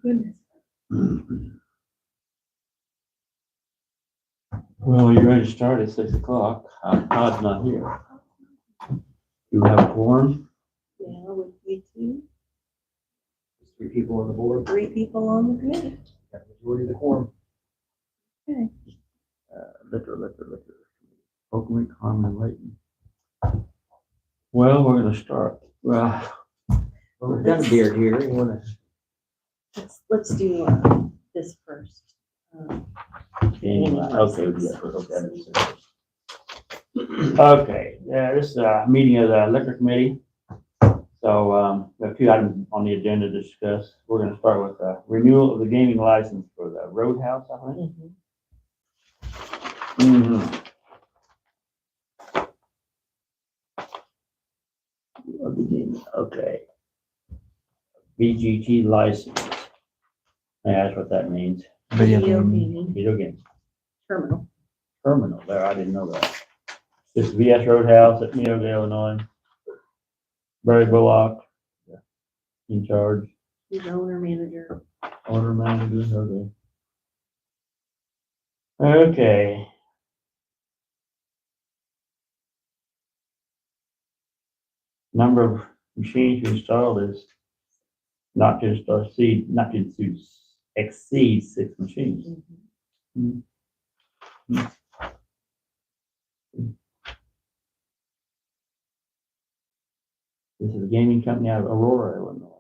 goodness. Well, you're ready to start at 6 o'clock. Todd's not here. You have a quorum? Yeah, with you two, 3 people on the board. 3 people on the committee. Got the majority of the quorum. Okay. Liquor. Oakland, Carmen, Layton. Well, we're gonna start. Well, we've got a beer here. You wanna? Let's do this first. Okay, yes, we'll look at it. Okay, this is a meeting of the liquor committee. So, we have 2 items on the agenda to discuss. We're gonna start with renewal of the gaming license for the Roadhouse, I think. Okay. VGT license. Yeah, that's what that means. Video gaming Video game terminal. terminal. There, I didn't know that. This is VS Roadhouse at Neosville, Illinois. Barry Bullock in charge. He's owner manager. Owner manager. Okay. Number of machines installed is not to exceed 6 machines. This is a gaming company out of Aurora, Illinois.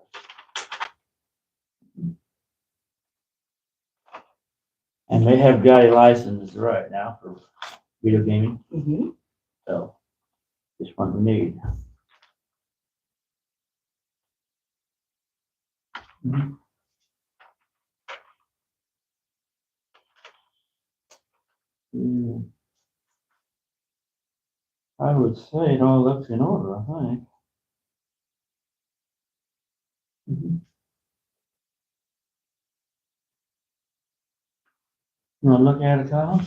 And they have got a license right now for video gaming. So this one we need. I would say it all looks in order, I think. You want to look at it, Kyle?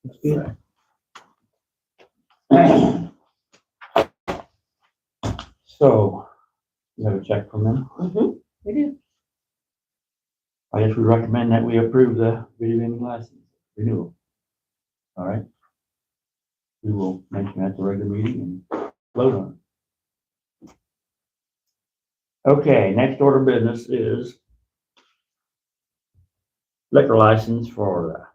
That's good. So, you have a check from them? We do. I guess we recommend that we approve the video gaming license renewal. All right. We will mention at the regular meeting and vote on it. Okay, next order of business is liquor license for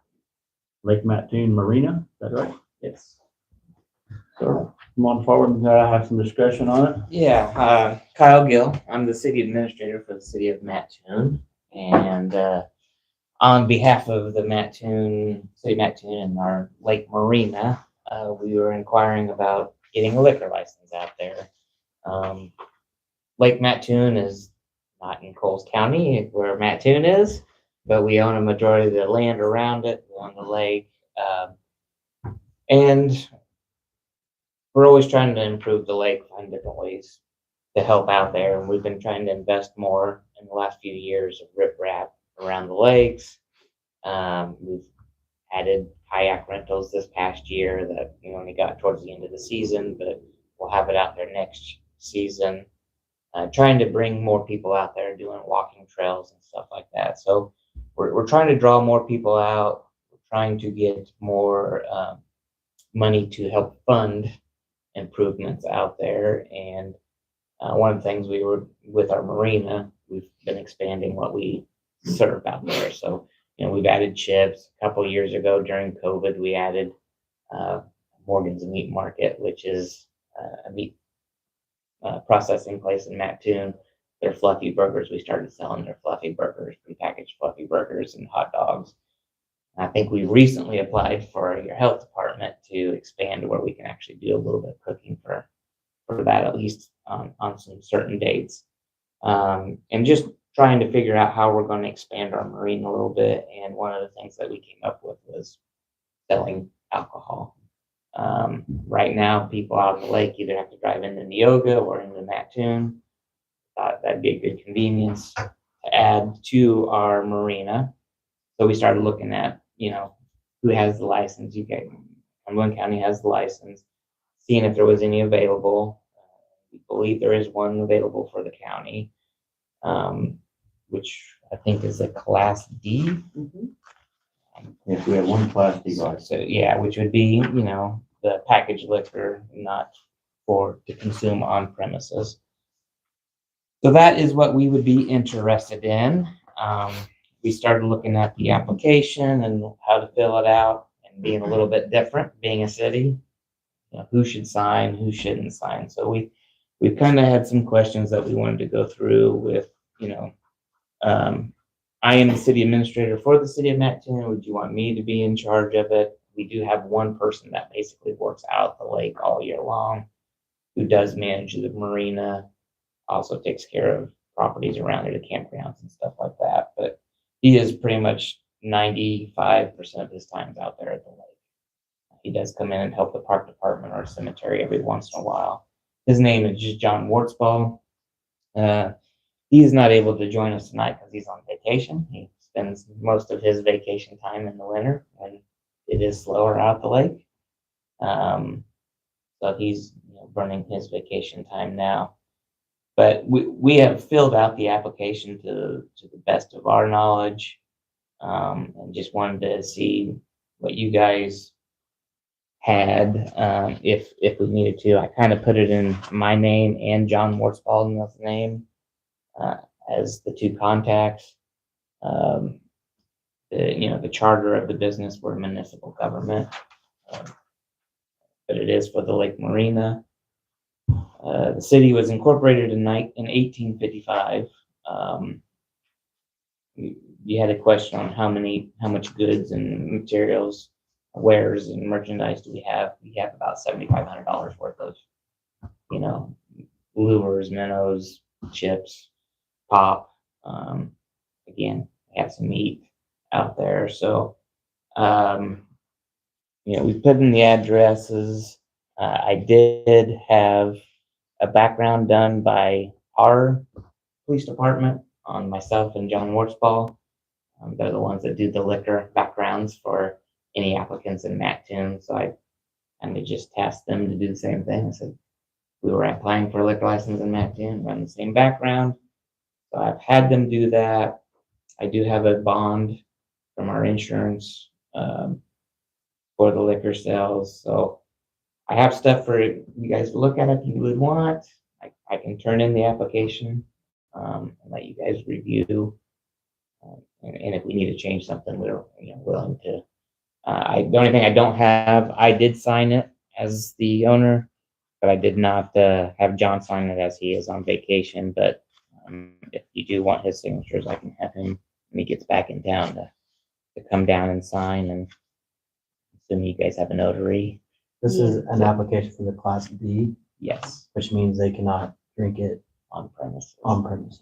Lake Mattoon Marina. Is that right? Yes. So come on forward and have some discussion on it. Yeah, Kyle Gill. I'm the city administrator for the city of Mattoon. And on behalf of the city of Mattoon and our Lake Marina, we were inquiring about getting a liquor license out there. Lake Mattoon is not in Coles County where Mattoon is, but we own a majority of the land around it. We own the lake. And we're always trying to improve the lake, find different ways to help out there. And we've been trying to invest more in the last few years of riprap around the lakes. We've added kayak rentals this past year that we only got towards the end of the season, but we'll have it out there next season. trying to bring more people out there doing walking trails and stuff like that. So we're trying to draw more people out. We're trying to get more money to help fund improvements out there. And one of the things we were with our marina, we've been expanding what we serve out there. So, we've added chips. A couple of years ago during COVID, we added Morgan's Meat Market, which is a meat processing place in Mattoon. Their fluffy burgers, we started selling their fluffy burgers, prepackaged fluffy burgers and hot dogs. I think we recently applied for your health department to expand where we can actually do a little bit of cooking for that, at least on some certain dates. And just trying to figure out how we're going to expand our marine a little bit. And one of the things that we came up with was selling alcohol. Right now, people out on the lake either have to drive into Neoga or into Mattoon. That'd be a good convenience to add to our marina. So we started looking at, who has the license. Cumberland County has the license, seeing if there was any available. We believe there is one available for the county, which I think is a Class D. Yes, we have one Class D license. So yeah, which would be, the packaged liquor, not to consume on premises. So that is what we would be interested in. We started looking at the application and how to fill it out, and being a little bit different, being a city, who should sign, who shouldn't sign. So we've kind of had some questions that we wanted to go through with, I am the city administrator for the city of Mattoon. Would you want me to be in charge of it? We do have one person that basically works out the lake all year long, who does manage the marina, also takes care of properties around it, the campgrounds and stuff like that. But he is pretty much 95% of his time out there at the lake. He does come in and help the park department or cemetery every once in a while. His name is just John Wartzball. He is not able to join us tonight because he's on vacation. He spends most of his vacation time in the winter when it is slower out the lake. So he's burning his vacation time now. But we have filled out the application to the best of our knowledge, and just wanted to see what you guys had, if we needed to. I kind of put it in my name and John Wartzbald's name as the two contacts. The charter of the business, we're a municipal government, but it is for the Lake Marina. The city was incorporated in 1855. You had a question on how much goods and materials, wares and merchandise do we have? We have about $7,500 worth of, lures, minnows, chips, pop. Again, we have some meat out there. So, we put in the addresses. I did have a background done by our police department on myself and John Wartzball. They're the ones that do the liquor backgrounds for any applicants in Mattoon. So I kind of just tasked them to do the same thing. I said, we were applying for a liquor license in Mattoon, run the same background. So I've had them do that. I do have a bond from our insurance for the liquor sales. So I have stuff for you guys to look at if you would want. I can turn in the application and let you guys review. And if we need to change something, we're willing to. The only thing I don't have, I did sign it as the owner, but I did not have John sign it as he is on vacation. But if you do want his signatures, I can have him when he gets back in town to come down and sign. And assuming you guys have a notary. This is an application for the Class B, Yes, which means they cannot drink it on premises. on premises.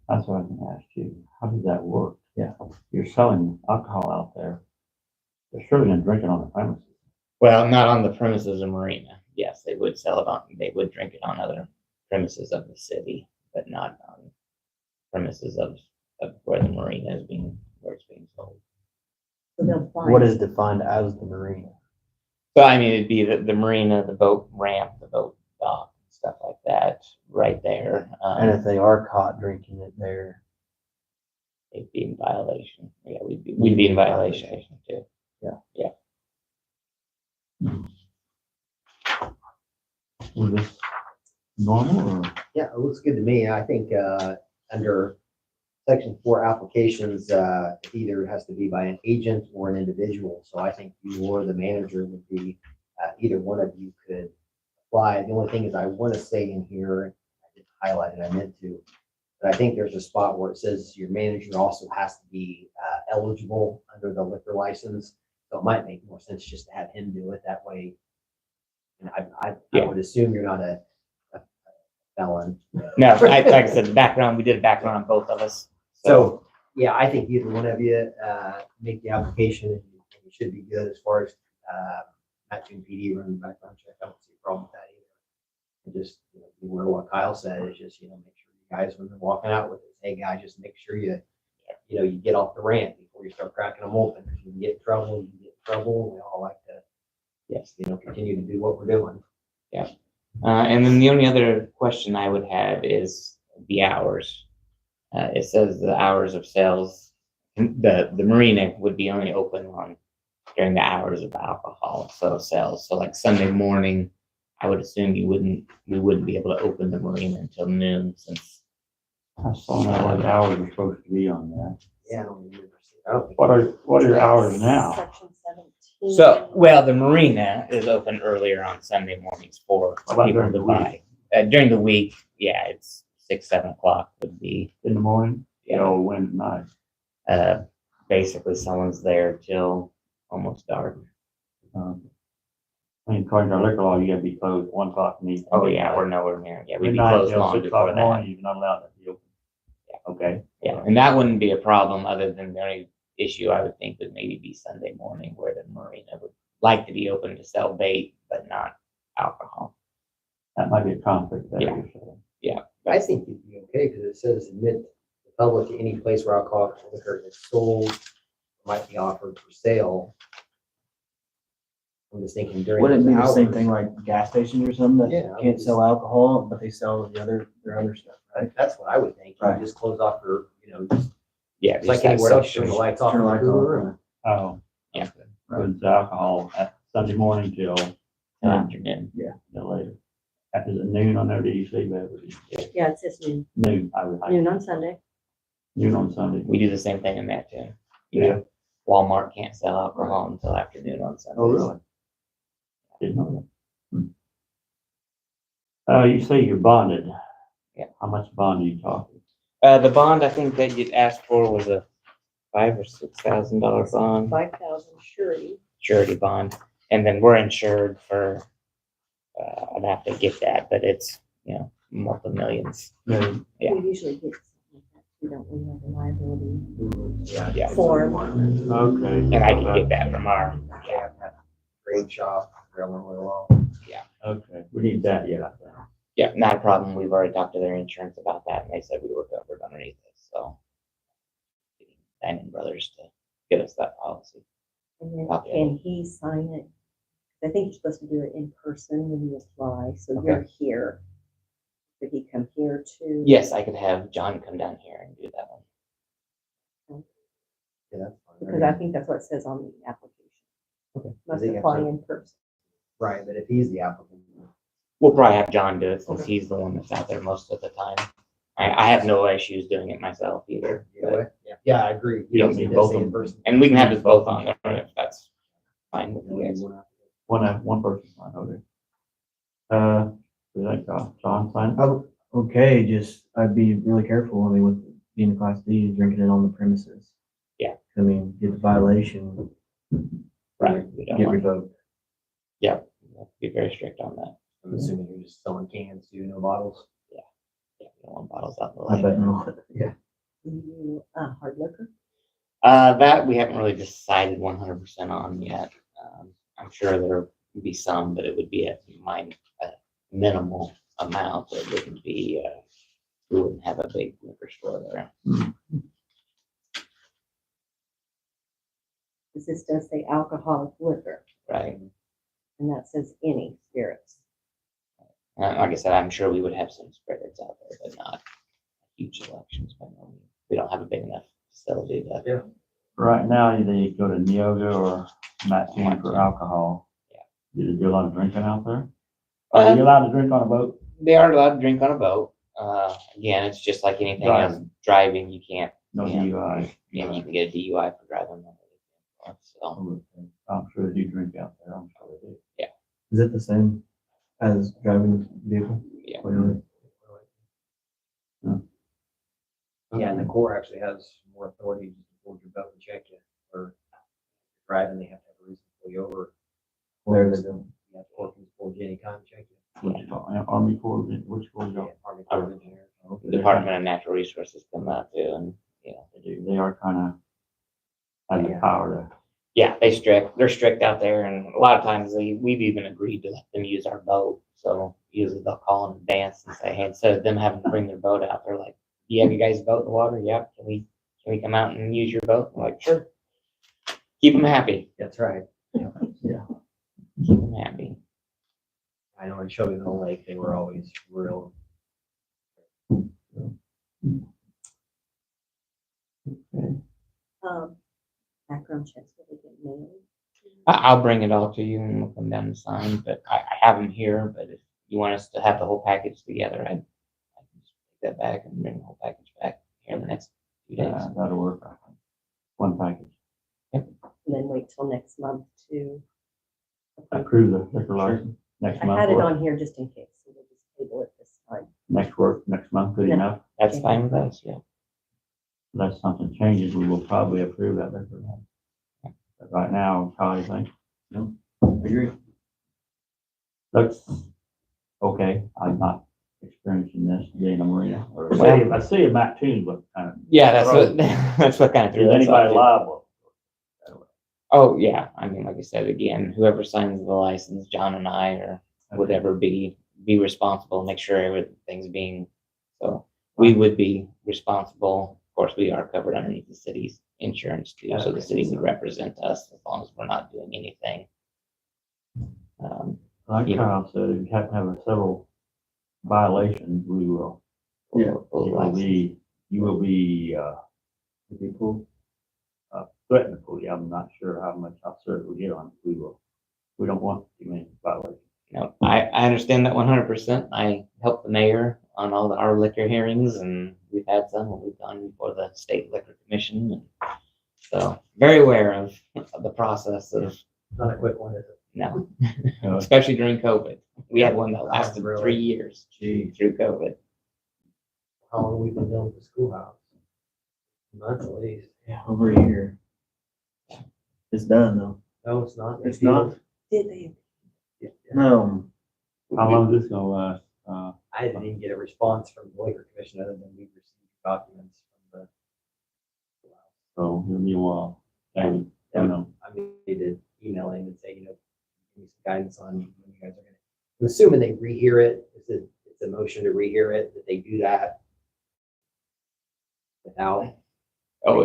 That's what I was gonna ask you. How does that work? Yeah. You're selling alcohol out there. They're surely gonna drink it on the premises. Well, not on the premises of marina. Yes, they would sell it on. They would drink it on other premises of the city, but not on premises of where the marina is where it's being sold. So they'll find. What is defined as the marina? So I mean, it'd be the marina, the boat ramp, the boat dock, stuff like that right there. And if they are caught drinking it there, They'd be in violation. Yeah, we'd be in violation too. Was this normal or? Yeah, it looks good to me. I think under section 4 applications, it either has to be by an agent or an individual. So I think you or the manager would be, either one of you could apply. The only thing is I want to say in here, I didn't highlight it, I meant to, but I think there's a spot where it says your manager also has to be eligible under the liquor license. So it might make more sense just to have him do it that way. And I would assume you're not a felon. No, like I said, the background, we did a background on both of us. So, yeah, I think either one of you make the application and you should be good as far as matching PD running the background check. I don't see a problem with that either. And just, be aware of what Kyle said is just, make sure you guys, when they're walking out with it, hey guys, just make sure you get off the rant before you start cracking them open. Because you can get in trouble, We all like to, continue to do what we're doing. Yeah. And then the only other question I would have is the hours. It says the hours of sales, the marina would be only open during the hours of alcohol sales. So like Sunday morning, I would assume we wouldn't be able to open the marina until noon since. I saw that what hours are supposed to be on that. Yeah, I don't think. What are your hours now? Section 17. So, well, the marina is open earlier on Sunday mornings for How about people during to the buy. During the week, yeah, it's 6, 7 o'clock would be, In the morning? Yeah. Or Wednesday night? basically someone's there till almost dark. According to our liquor law, you gotta be closed 1 o'clock in the evening. Oh, yeah, we're nowhere near. Yeah, we'd be Midnight closed till long 6 o'clock before in the that. morning, you're not allowed to be open. Okay. Yeah, and that wouldn't be a problem other than the only issue I would think would maybe be Sunday morning where the marina would like to be open to sell bait, but not alcohol. That might be a conflict there. Yeah. you're saying. I think you'd be okay because it says admit the public to any place where alcoholic liquor is sold, or might be offered for sale. I'm just thinking during. wouldn't it be the same hours. thing like gas stations or something Yeah, that can't sell alcohol, but they sell their other stuff, right? That's what I would think. You Right. just close off your, just Yeah, it's like just that anywhere else, turn section. the lights off. Turn in the lights cooler off. and- Oh. Yeah. Okay. So it's alcohol at Sunday morning till Afternoon. later. After the noon on there, did you say that? Yeah, it says noon. Noon, I would Noon think. on Sunday. Noon on Sunday. We do the same thing in that too. Yeah. Walmart can't sell alcohol until afternoon on Sundays. Oh, really? Didn't know that. You say you're bonded. Yeah. How much bond are you talking? The bond I think that you'd asked for was a $5,000 or $6,000 bond, 5,000 surety. surety bond, and then we're insured for. I'd have to get that, but it's multi-millions. Yeah. Yeah. We usually get something like that. We don't, we have a liability Yeah. form. Okay. And I can get that from our. Yeah, trade shop, railroad law. Okay, we need that, yeah. Yeah, not a problem. We've already talked to their insurance about that, and they said we were covered underneath this. So, Diamond Brothers to get us that policy. And then Okay. can he sign it? I think you're supposed to do it in person when you apply, so Okay. you're here. Could he come here too? Yes, I could have John come down here and do that one. Yeah, that's fine. Because I think that's what it says on the application. Okay. Must Does he have apply to- in person. Right, but if he's the applicant. We'll probably have John do it since Okay. he's the one that's out there most of the time. I have no issues doing it myself either. but- Yeah, I agree. You don't He need does both say of in them. person. And we can have this both on there if that's fine with you guys. One person, okay. Is that John sign? Oh, okay, just, I'd be really careful, I mean, with being a class D, drinking it on the premises. Yeah. I mean, get the violation, Right. We don't get want revoked. we have to be very strict on that. I'm assuming you're just selling cans too, no bottles. Yeah, we don't want bottles out in the I lane. bet not. Yeah. You, hard liquor? That we haven't really decided 100% on yet. I'm sure there would be some, but it would be a minimal amount. It wouldn't be, we wouldn't have a big liquor store there. This does say alcoholic liquor, Right. and that says any spirits. Like I said, I'm sure we would have some spreads out there, but not huge elections. But no, we don't have a big enough facility to. Yeah. Right now, they go to Neoga or Mattoon for alcohol. Yeah. Do they do a lot of drinking out there? Are you allowed to drink on a boat? They are allowed to drink on a boat. Again, it's just like anything else. Driving, you can't. No Yeah. DUI. You know, you can get a DUI for driving. So I'm sure they do drink out there. I'm sure they do. Is it the same as driving a vehicle? yeah. Yeah, and the Corps actually has more authority to hold your boat and check you, or driving, they have to have a reason to pull you over. There they go. Yeah, Corps can pull you anytime and check you. Army Corps, which Corps you Yeah, got? Army Corps of Engineers. Okay. Department of Natural Resources come out too, and They do. They are kind of have the power yeah, they're strict out there, and a lot of times we've even agreed to let them use our boat. So usually they'll call in advance and say, hey, instead of them having to bring their boat out, they're like, do you have your guys' boat in the water? Yeah, can we come out and use your boat? I'm like, sure. Keep them happy. That's right. Keep them happy. I know in Shelbyville Lake, they were always real. to. Background checks, will they get mailed? I'll bring it all to you and we'll come down and sign, but I have them here, but if you want us to have the whole package together, I can just take that back and bring the whole package back here in the next few days. Yeah, that'll work. I think. One package. And then wait till next month to. Approve the liquor license next I month. had it or on here just in case, so we'll just table it this time. next month, good Yeah. enough. That's fine with us, yeah. Unless something changes, we will probably approve that liquor license. But right now, how do you think? No, agree. Looks okay. I'm not experiencing this being a marina or I see a Mattoon, but kind of. Yeah, that's what, that's what kind of threw Is us anybody off. liable? Oh, yeah, I mean, like I said, again, whoever signs the license, John and I, or whatever, be responsible, make sure everything's being, so we would be responsible. Of course, we are covered underneath the city's insurance too, so the city would represent us as long as we're not doing anything. Like you know. Kyle said, if you have to have several violations, we will. Yeah. You will be Cool. threatened to pull you. I'm not sure how much upset we get on it. We don't want too many violations. No, I understand that 100%. I helped the mayor on all our liquor hearings, and we've had some when we've gone before the state liquor commission. And so very aware of the process of, Not a quick one, is it? no, especially during COVID. We had one that lasted Really? 3 years through COVID. How long have we been building the schoolhouse? Months at least. Yeah, over a year. It's done though. No, it's not. It's not. Did they? No. How long is this gonna last? I didn't even get a response from the liquor commission other than we received documents from the. So it'll be a while. And, you know, I need to email him and say, give me some guidance on when you guys are gonna. I'm assuming they rehear it. It's a motion to rehear it, that they do that without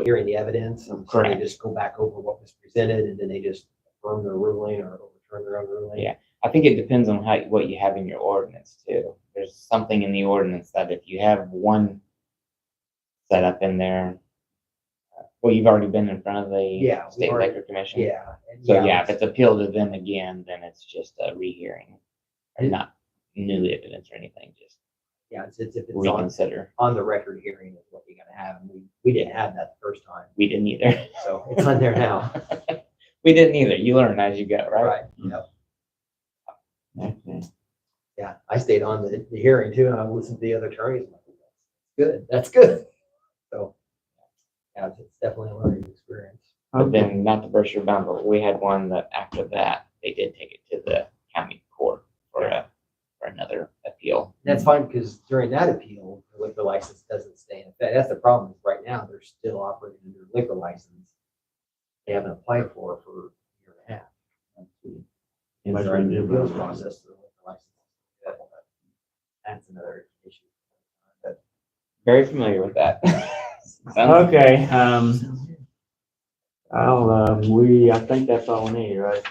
hearing the evidence. So Correct. they just go back over what was presented and then they just affirm their ruling or overturn their own ruling. Yeah. I think it depends on what you have in your ordinance too. There's something in the ordinance that if you have one set up in there, well, you've already been in front of the state liquor commission. Yeah. And So yeah, if it's appealed to them again, then it's just a rehearing, or not new evidence or anything, just yeah, if it's reconsider. on the record hearing is what you gotta have. And we didn't have that the first time. We didn't either. So it's on there now. We didn't either. You learn as you go, right? Yep. okay. Yeah. I stayed on the hearing too, and I listened to the other attorneys. I'm like, good. That's good. So yeah, it's definitely a learning experience. But then, not to burst your bubble, but we had one that after that, they did take it to the county court for another appeal. That's fine, because during that appeal, the liquor license doesn't stay in effect. That's the problem. Right now, they're still operating under liquor license. They haven't applied for it for a year and a half. And they're in the appeals process for the liquor license. Yeah, but that's another issue. But Very familiar with that. Okay, I think that's all we need, right?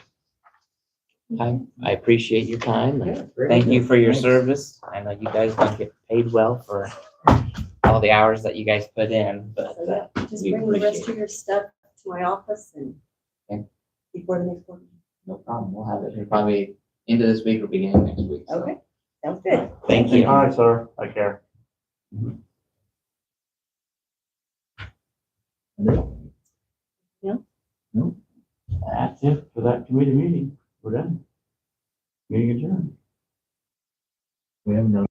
I appreciate your time and Yeah, very thank good. you for your Thanks. service. I know you guys don't get paid well for all the hours that you guys put in, but So yeah, just we bring the rest appreciate of your stuff to my office and Okay. before the next board. meeting. no problem. We'll have it here probably into this week or beginning next week. so. Okay, sounds good. Thank you. All right, sir. Take care. That's it for that committee meeting. We're done. Meeting adjourned. We haven't done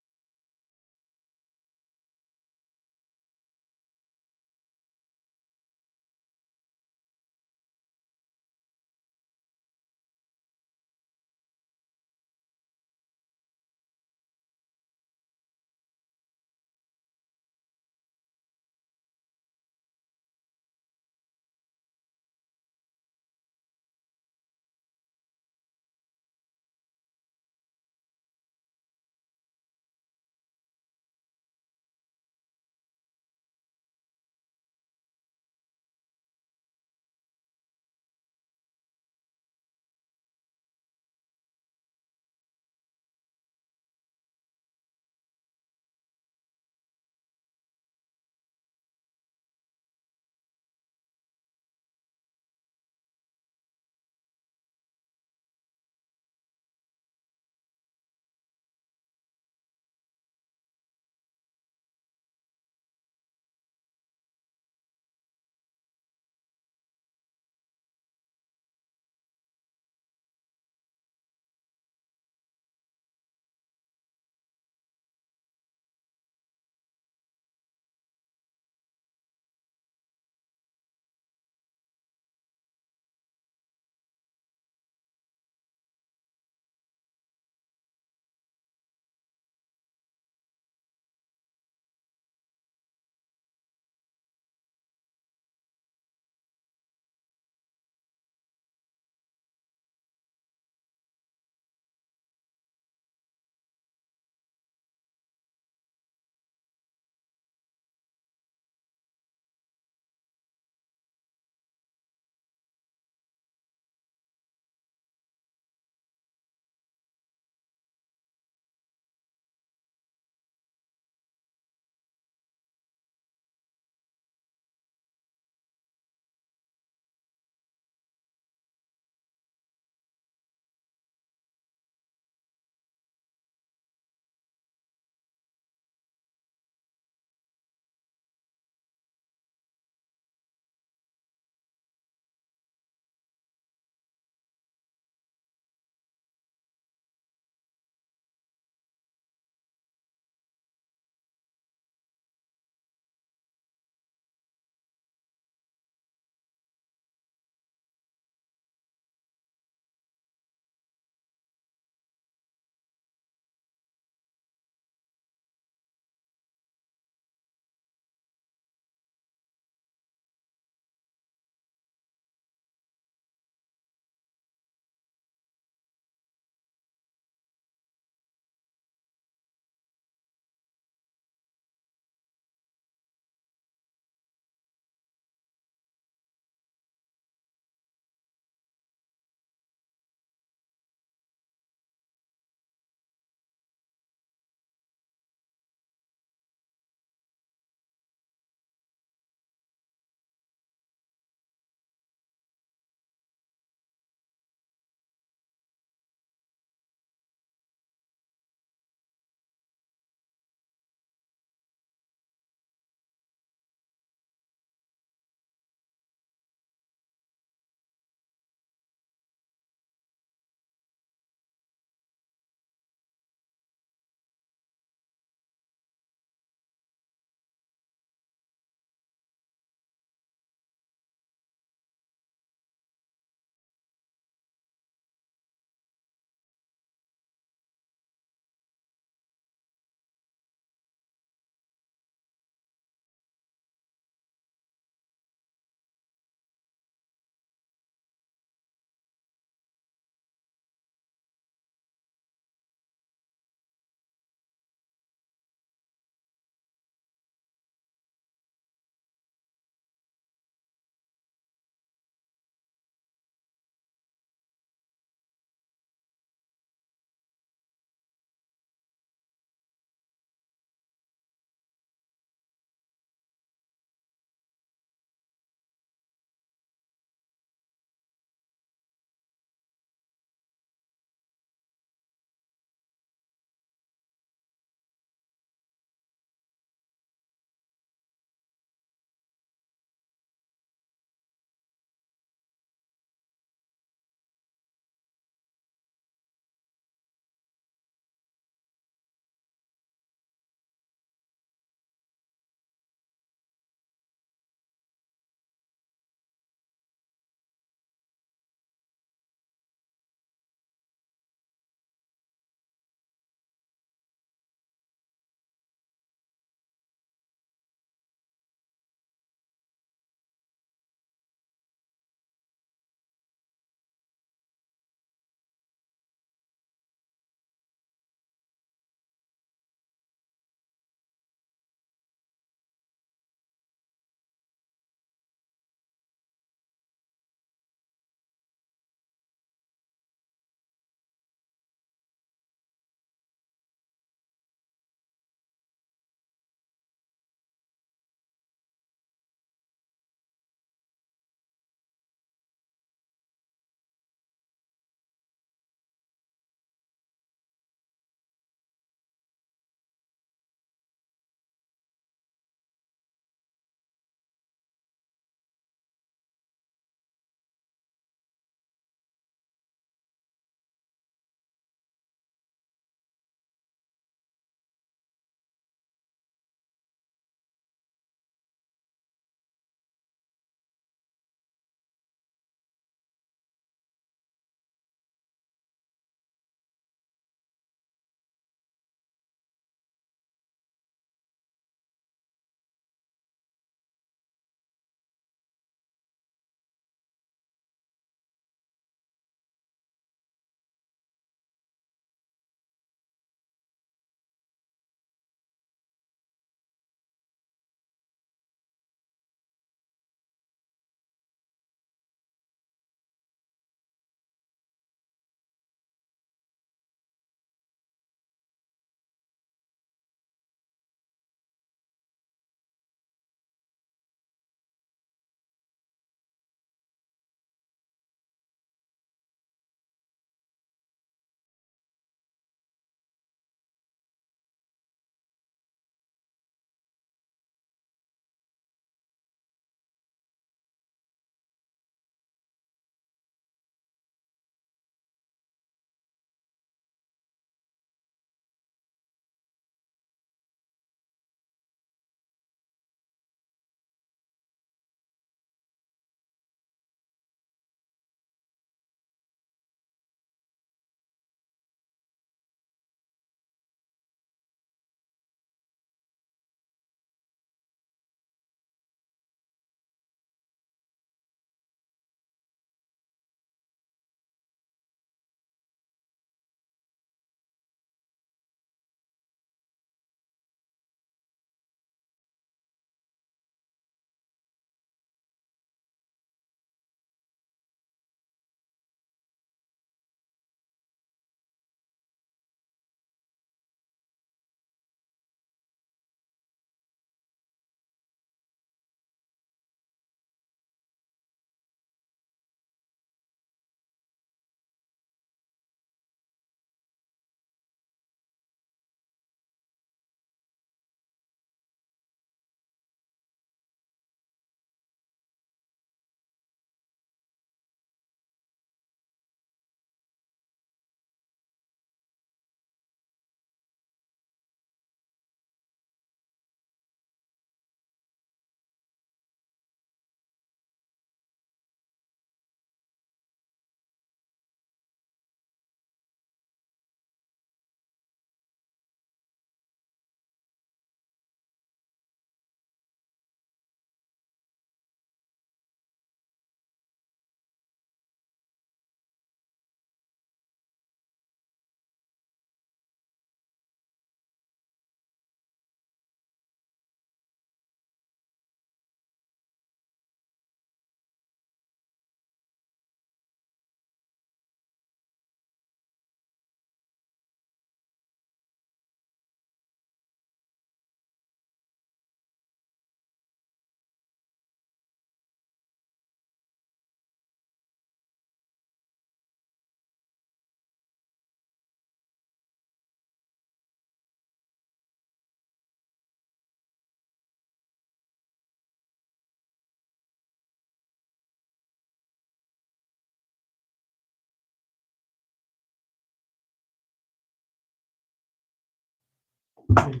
Do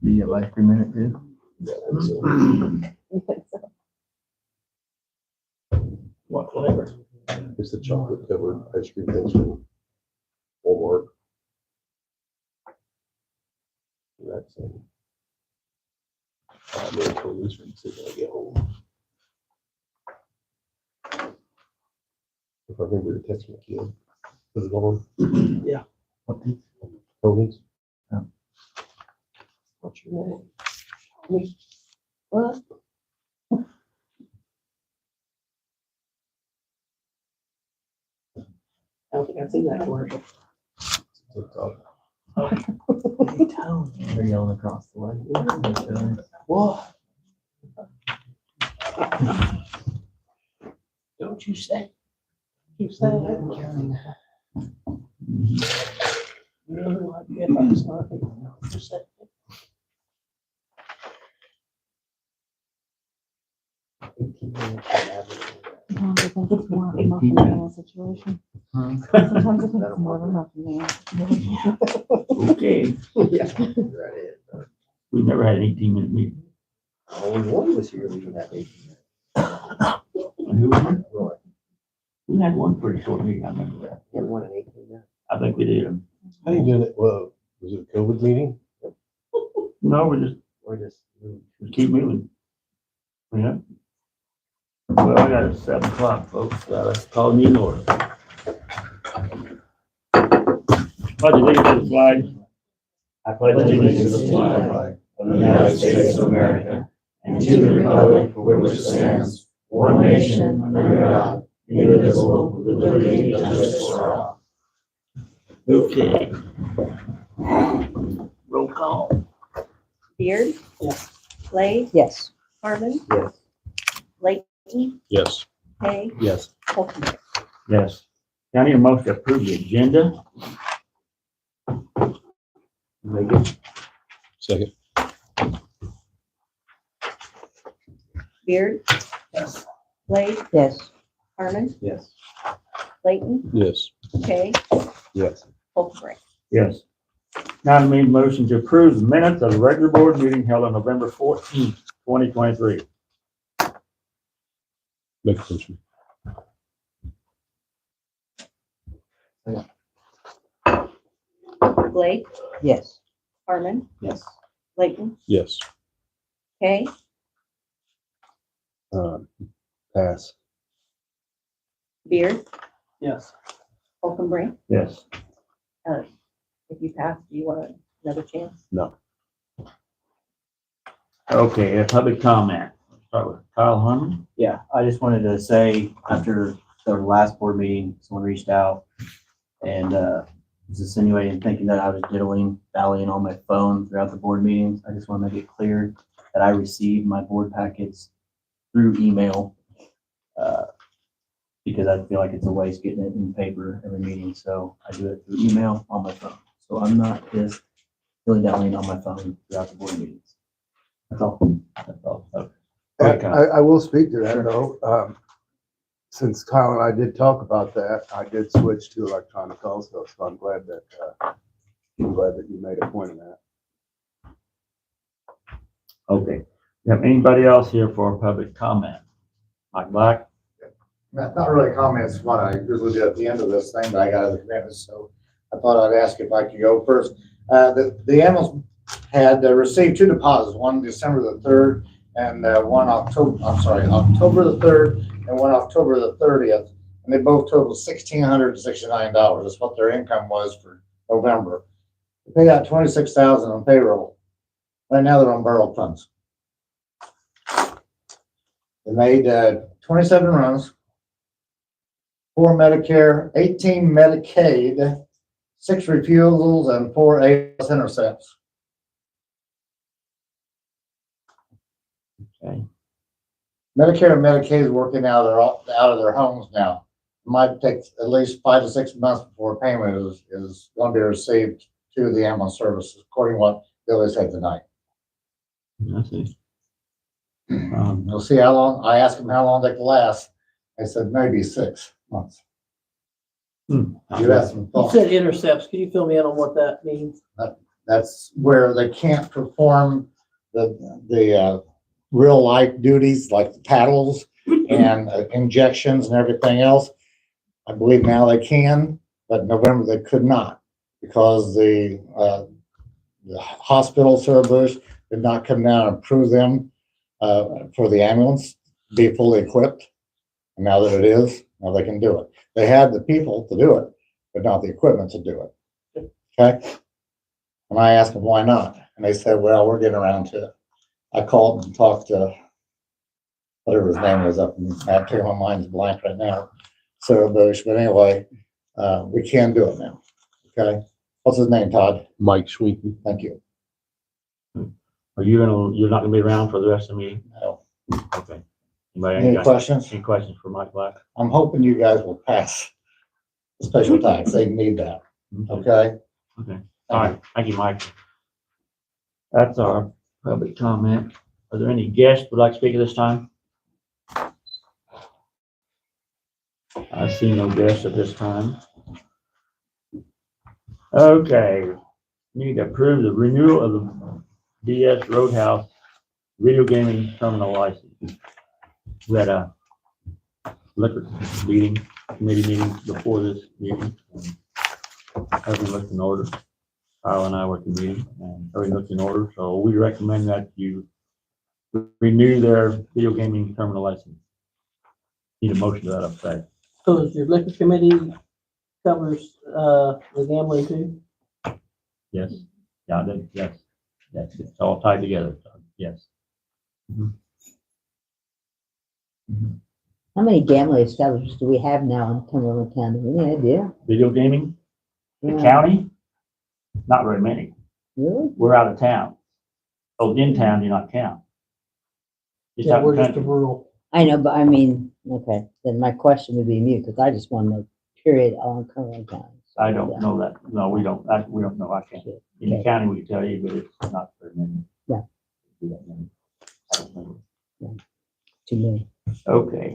you get like 3 minutes too? What flavor? It's the chocolate covered ice cream things from Walmart. That's I'm really cool this one, see when I get home. If I remember to text my kid, put it on. What thing? Tony's. What's your name? What? I don't think I've seen that commercial. TikTok. They're yelling across the way. What? Don't you say. Keep saying it. No idea if I'm sorry. Just say. Sometimes I think it's more of a muffin man situation. Sometimes I think it's more of a muffin man. Okay, Yeah. Right it. we never had an 18-minute meeting. Only one was here leaving that day. And who was it? Roy. We had one pretty short meeting, I remember that. You one in 18 minutes. I think we did. How you doing it? Well, was it a COVID meeting? No, we just Or just. keep moving. Yeah. Well, I got it 7 o'clock, folks. Let's call me in order. Pledge allegiance to the flag. I Pledge allegiance to the flag of the United States of America and to the republic for which it stands, one nation, under God, indivisible, with liberty and justice for all. Okay. Roll call. Beard? Yes. Slade? Yes. Harmon? Yes. Layton? Yes. Hay? Yes. Holcomb? Yes. Can I need a motion to approve the agenda? Make it. Second. Beard? Yes. Slade? Yes. Harmon? Yes. Layton? Yes. Hay? Yes. Holcomb? Yes. Now I need a motion to approve the minutes of the regular board meeting held on November 14th, 2023. Make a motion. Blake? Yes. Harmon? Yes. Layton? Yes. Hay? Pass. Beard? Yes. Holcomb? Yes. If you pass, do you want another chance? No. Okay, a public comment. Let's start with Kyle Harmon. Yeah, I just wanted to say, after the last board meeting, someone reached out and was insinuating, thinking that I was diddling, dallying on my phone throughout the board meetings. I just want to make it clear that I received my board packets through email because I feel like it's a waste getting it in paper every meeting. So I do it through email on my phone. So I'm not just dilly-dallying on my phone throughout the board meetings. That's all. That's all. Okay. I will speak to that though. Since Kyle and I did talk about that, I did switch to electronic also, so I'm glad that you made a point of that. Okay. Have anybody else here for a public comment? Mike Black? Not really comments, what I usually do at the end of this thing, but I got other commitments, so I thought I'd ask if I could go first. The animals had received 2 deposits, one December the 3rd and one October the 3rd and one October the 30th, and they both totaled $1,669. That's what their income was for November. They paid out $26,000 on payroll. Right now they're on borrowed funds. They made 27 runs, 4 Medicare, 18 Medicaid, 6 refusals, and 4 AS intercepts. Okay. Medicare and Medicaid is working out of their homes now. It might take at least 5 to 6 months before payment is going to be received to the ambulance services, according to what Billy said tonight. I see. We'll see how long. I asked them how long they could last. They said maybe 6 months. You asked them. You said intercepts. Can you fill me in on what that means? That's where they can't perform the real life duties like the paddles and injections and everything else. I believe now they can, but in November they could not because the hospital servers did not come down and approve them for the ambulance to be fully equipped. And now that it is, now they can do it. They had the people to do it, but not the equipment to do it. Okay? And I asked them why not, and they said, "Well, we're getting around to it." I called and talked to whatever his name was up in that too. My mind's blank right now. So Bush, but anyway, we can do it now. Okay, what's his name, Todd? Mike Schwinky. Thank you. You're not gonna be around for the rest of the meeting? No. Okay. Anybody Any questions? Any questions for Mike Black? I'm hoping you guys will pass the special tax. They need that. Okay. Okay. All right. Thank you, Mike. That's our public comment. Are there any guests who would like to speak at this time? I see no guests at this time. Okay, need to approve the renewal of the DS Roadhouse video gaming terminal license. We had a liquor committee meeting before this meeting. Everything looked in order. Kyle and I were at the meeting and everything looked in order, so we recommend that you renew their video gaming terminal license. Need a motion to that effect. So is your liquor committee covers, the gambling too? Yes, yeah, yes, it's all tied together, so, yes. How many gambling establishments do we have now in Cumberland County? Any idea? Video gaming, the Yeah. county, not very many. Really? We're out of town. Oh, in town, do not count. Just Yeah, out we're in the just a country. rural. I know, but I mean, okay, then my question would be mute, because I just want to know, period, on Cumberland County. So, I don't yeah. know that. No, we don't know. I can't. In the Okay. county, we can tell you, but it's not very many. Yeah. Do that many. I don't know. Too many. Okay,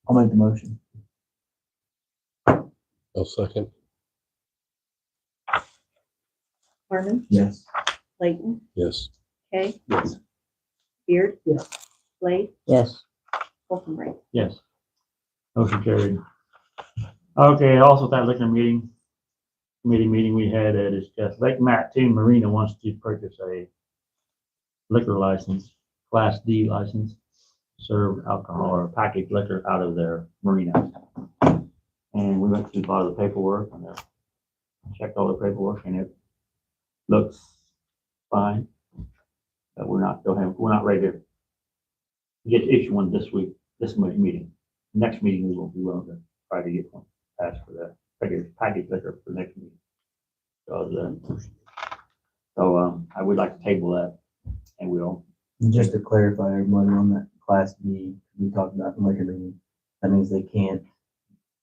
I'll make the motion. I'll second. Harmon, Yes. Clayton, Yes. Kay, Yes. Beard. Yes. Slade, Yes. Wolfenbright. yes. Motion carried. Okay, also at that liquor committee meeting we had discussed, Lake Mattoon Marina wants to purchase a liquor license, Class D license, to serve alcohol or packaged liquor out of their marina. And we went through a lot of the paperwork and checked all the paperwork and it looks fine. But we're not ready to get to issue one this week, this meeting. Next meeting, we will be willing to try to get one passed for the package liquor for next meeting. So I would like to table that and we'll, And just to clarify, everybody on that class B, we talked about in liquor meeting, that means they can't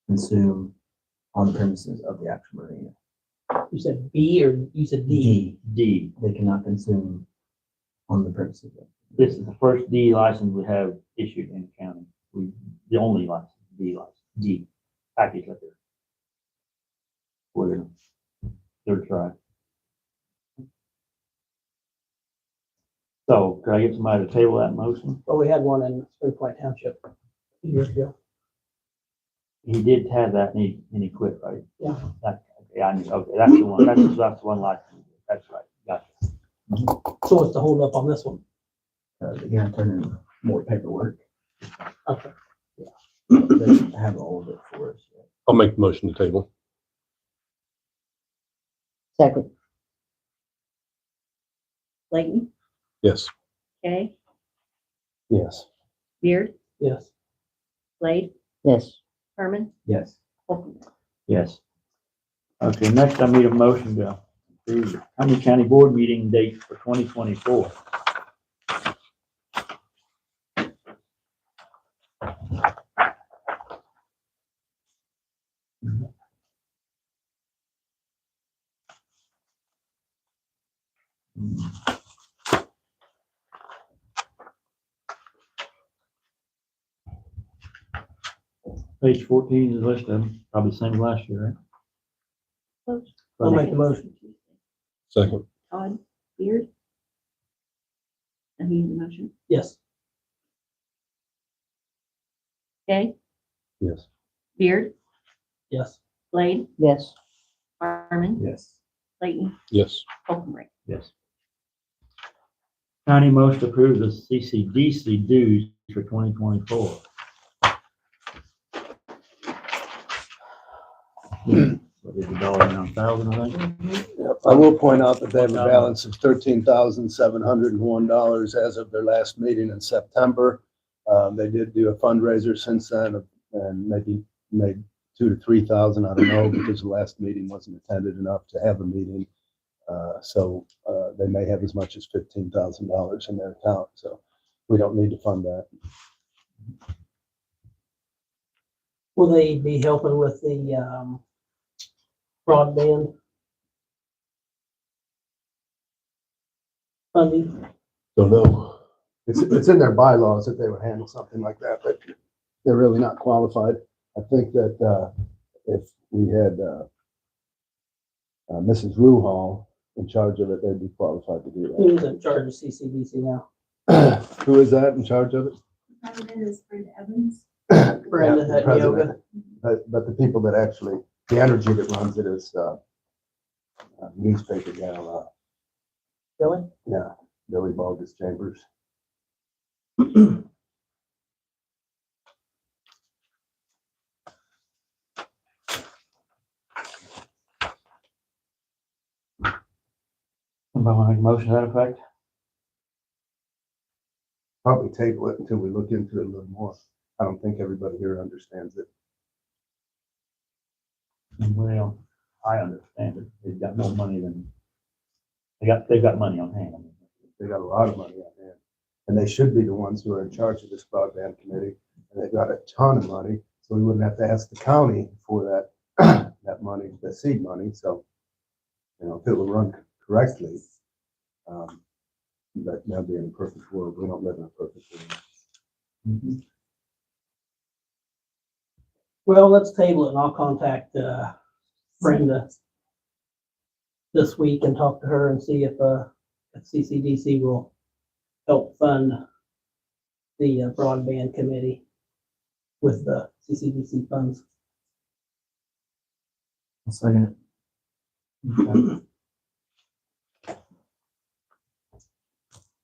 consume on the premises of the actual marina. You said B or you said D? D. They cannot consume on the premises. This is the first D license we have issued in the county. The only license, D license, D, package liquor. We're gonna third try. So could I get somebody to table that motion? Well, we had one in Spring Point Township a few years ago. He did have that and he quit, right? Yeah. Okay, okay, that's the one, that's the one license. That's right, gotcha. So what's the hold up on this one? They gotta turn in more paperwork. Okay. They have all of it for us. I'll make the motion to table. Second. Clayton, Yes. Kay, Yes. Beard, Yes. Slade, Yes. Harmon, Yes. Wolfenbright. Yes. Okay, next I need a motion to approve the Cumberland County Board meeting date for 2024. Page 14 is listed, probably the same as last year, right? I'll make the motion. Second. Todd, Beard. And he the motion. Yes. Kay, Yes. Beard, Yes. Blade, Yes. Harmon, Yes. Clayton, Yes. Holcomb. Yes. County motion to approve the CCDC dues for 2024. What is the dollar amount, $1,000, I think? Yep, I will point out that they have a balance of $13,701 as of their last meeting in September. They did do a fundraiser since then and maybe made 2,000 to 3,000, I don't know, because the last meeting wasn't attended enough to have a meeting. So they may have as much as $15,000 in their account, so we don't need to fund that. Will they be helping with the, broadband funding? Don't know. It's in their bylaws that they would handle something like that, but they're really not qualified. I think that if we had Mrs. Ruhal in charge of it, they'd be qualified to do Who's in charge of CCDC now? that. Who is that in charge of it? President is Brenda Evans. Brenda Yeah, at the yoga. president. But the people that actually, the energy that runs it is newspaper gal, Billy? yeah, Billy Bogus Chambers. Somebody want to make a motion to that effect? Probably table it until we look into it a little more. I don't think everybody here understands it. Well, I understand it. They've got more money than, they've got money on hand. They got a lot of money on hand. And they should be the ones who are in charge of this broadband committee. And they've got a ton of money, so we wouldn't have to ask the county for that, that money, the seed money. So, you know, if it would run correctly, that that'd be in a perfect world. We don't live in a perfect world. Mhm. Well, let's table it and I'll contact, Brenda this week and talk to her and see if CCDC will help fund the broadband committee with the CCDC funds. I'll second Okay.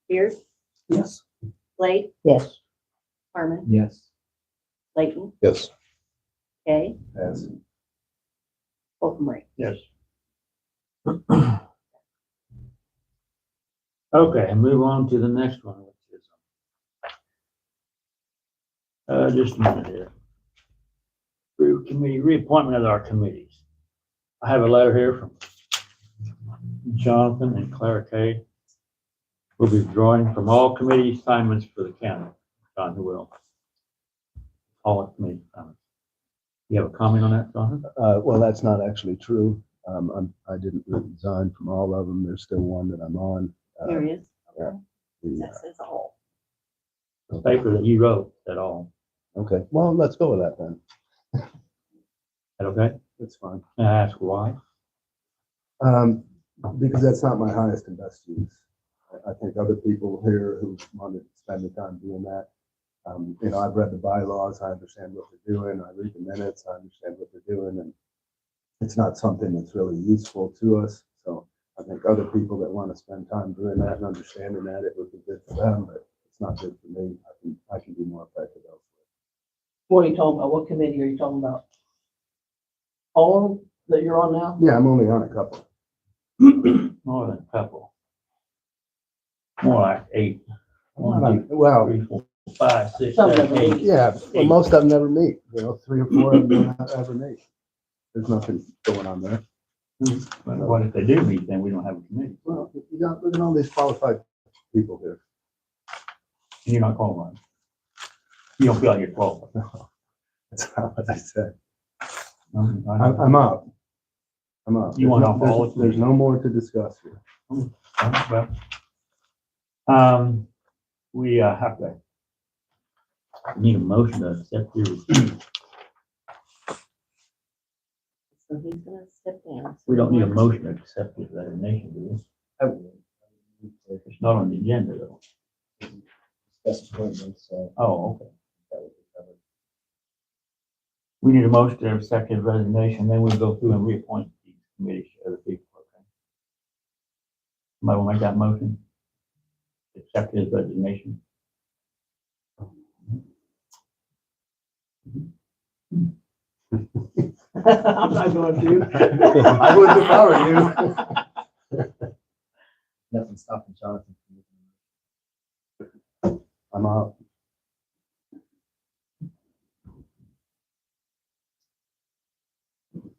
Beard, Yes. Blade, Yes. Harmon, it. Yes. Clayton, Yes. Kay, As Holcomb. Yes. Okay, move on to the next one, which is, just a minute here. Committee reappointment of our committees. I have a letter here from Jonathan and Clara Kay. We'll be withdrawing from all committee assignments for the county. John, who will? All committee assignments. You have a comment on that, Jonathan? well, that's not actually true. I didn't resign from all of them. There's still one that I'm on. Here he is. yeah. That says all. The paper that you wrote at all. Okay, well, let's go with that then. Is that okay? That's fine. Can I ask why? Because that's not my highest and best use. I think other people here who want to spend the time doing that. You know, I've read the bylaws, I understand what they're doing, I read the minutes, I understand what they're doing, and it's not something that's really useful to us. So I think other people that want to spend time doing that and understanding that, it would be good for them, but it's not good for me. I can be more effective elsewhere. What are you talking about? What committee are you talking about? All of them that you're on now? Yeah, I'm only on a couple. More than a couple. More like 8. 1, 2, Well, 3, 4, 5, 6, Some of 7, them 8. eight. yeah, well, most of them never meet, you know, 3 or 4 of them don't ever meet. There's nothing going on there. But what if they do meet, then we don't have a committee? Well, you got, look at all these qualified people here. And you're not qualified. You don't feel like you're qualified. No, that's not what I said. I'm I'm up. I'm up. You want off all of them? There's no more to discuss here. We have to need a motion to accept your. So he's gonna step down. We don't need a motion to accept his resignation, do we? I would. It's not on the agenda though. Discuss appointments, so Oh, okay. that would be covered. We need a motion to accept his resignation, then we go through and reappoint these committees to other people. Okay. Somebody will make that motion? Accept his resignation. I'm not going to. I would if I were you. Nothing stopping Jonathan. I'm out.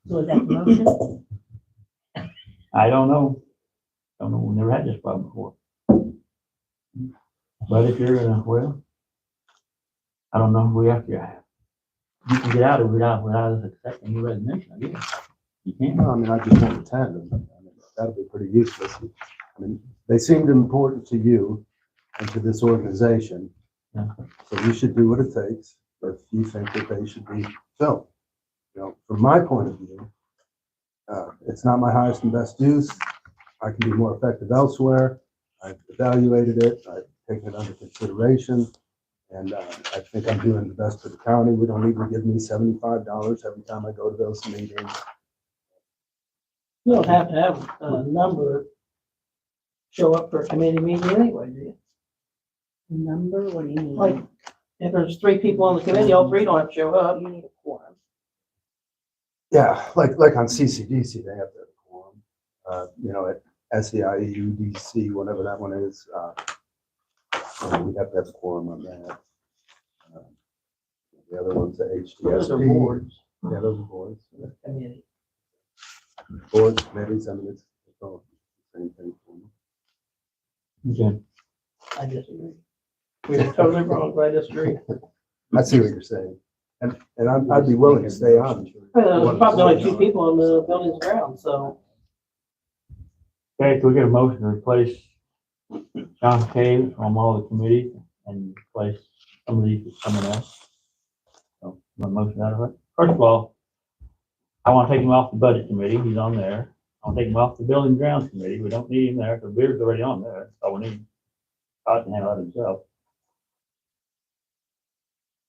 So is that the motion? I don't know. Don't know, we never had this problem before. But if you're in a, well, I don't know, we have to, you can get out of it without accepting your resignation, I guess. You can't. No, I mean, I just won't attend, and I mean, that'd be pretty useless. I mean, they seemed important to you and to this organization. Yeah. So you should do what it takes, if you think that they should be filled. You know, from my point of view, it's not my highest and best use. I can be more effective elsewhere. I've evaluated it, I've taken it under consideration, and I think I'm doing the best for the county. We don't need to give me $75 every time I go to those meetings. You don't have to have a number show up for a committee meeting anyway, do you? Number, what do you mean? Like, if there's 3 people on the committee, all 3 don't have to show up. You need a quorum. Yeah, like on CCDC, they have to have a quorum. You know, at SEIU, DC, whatever that one is, we have to have a quorum on that. The other one's the Those are HTSP. boards, Yeah, those are boards. committee. Boards, committees, I mean, it's all the same thing for me. Okay. I disagree. We're totally wrong, but I disagree. I see what you're saying. And I'd be willing to stay on. There's probably only 2 people on the building's ground, so. Okay, so we get a motion to replace John Kay on all the committees and replace some of these with someone else. So, my motion out of it. First of all, I want to take him off the budget committee, he's on there. I want to take him off the building and grounds committee, we don't need him there, because Beard's already on there, so we need Todd to handle that himself.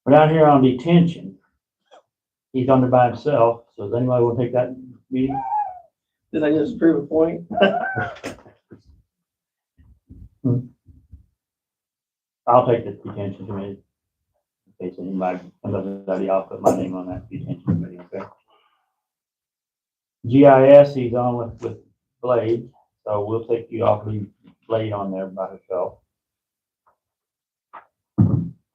But out here on detention, he's on there by himself, so does anybody want to take that meeting? Did I just prove a point? I'll take the detention committee. In case anybody comes up with that, I'll put my name on that detention committee, okay? GIS, he's on with Blade, so we'll take you off, leave Blade on there by herself.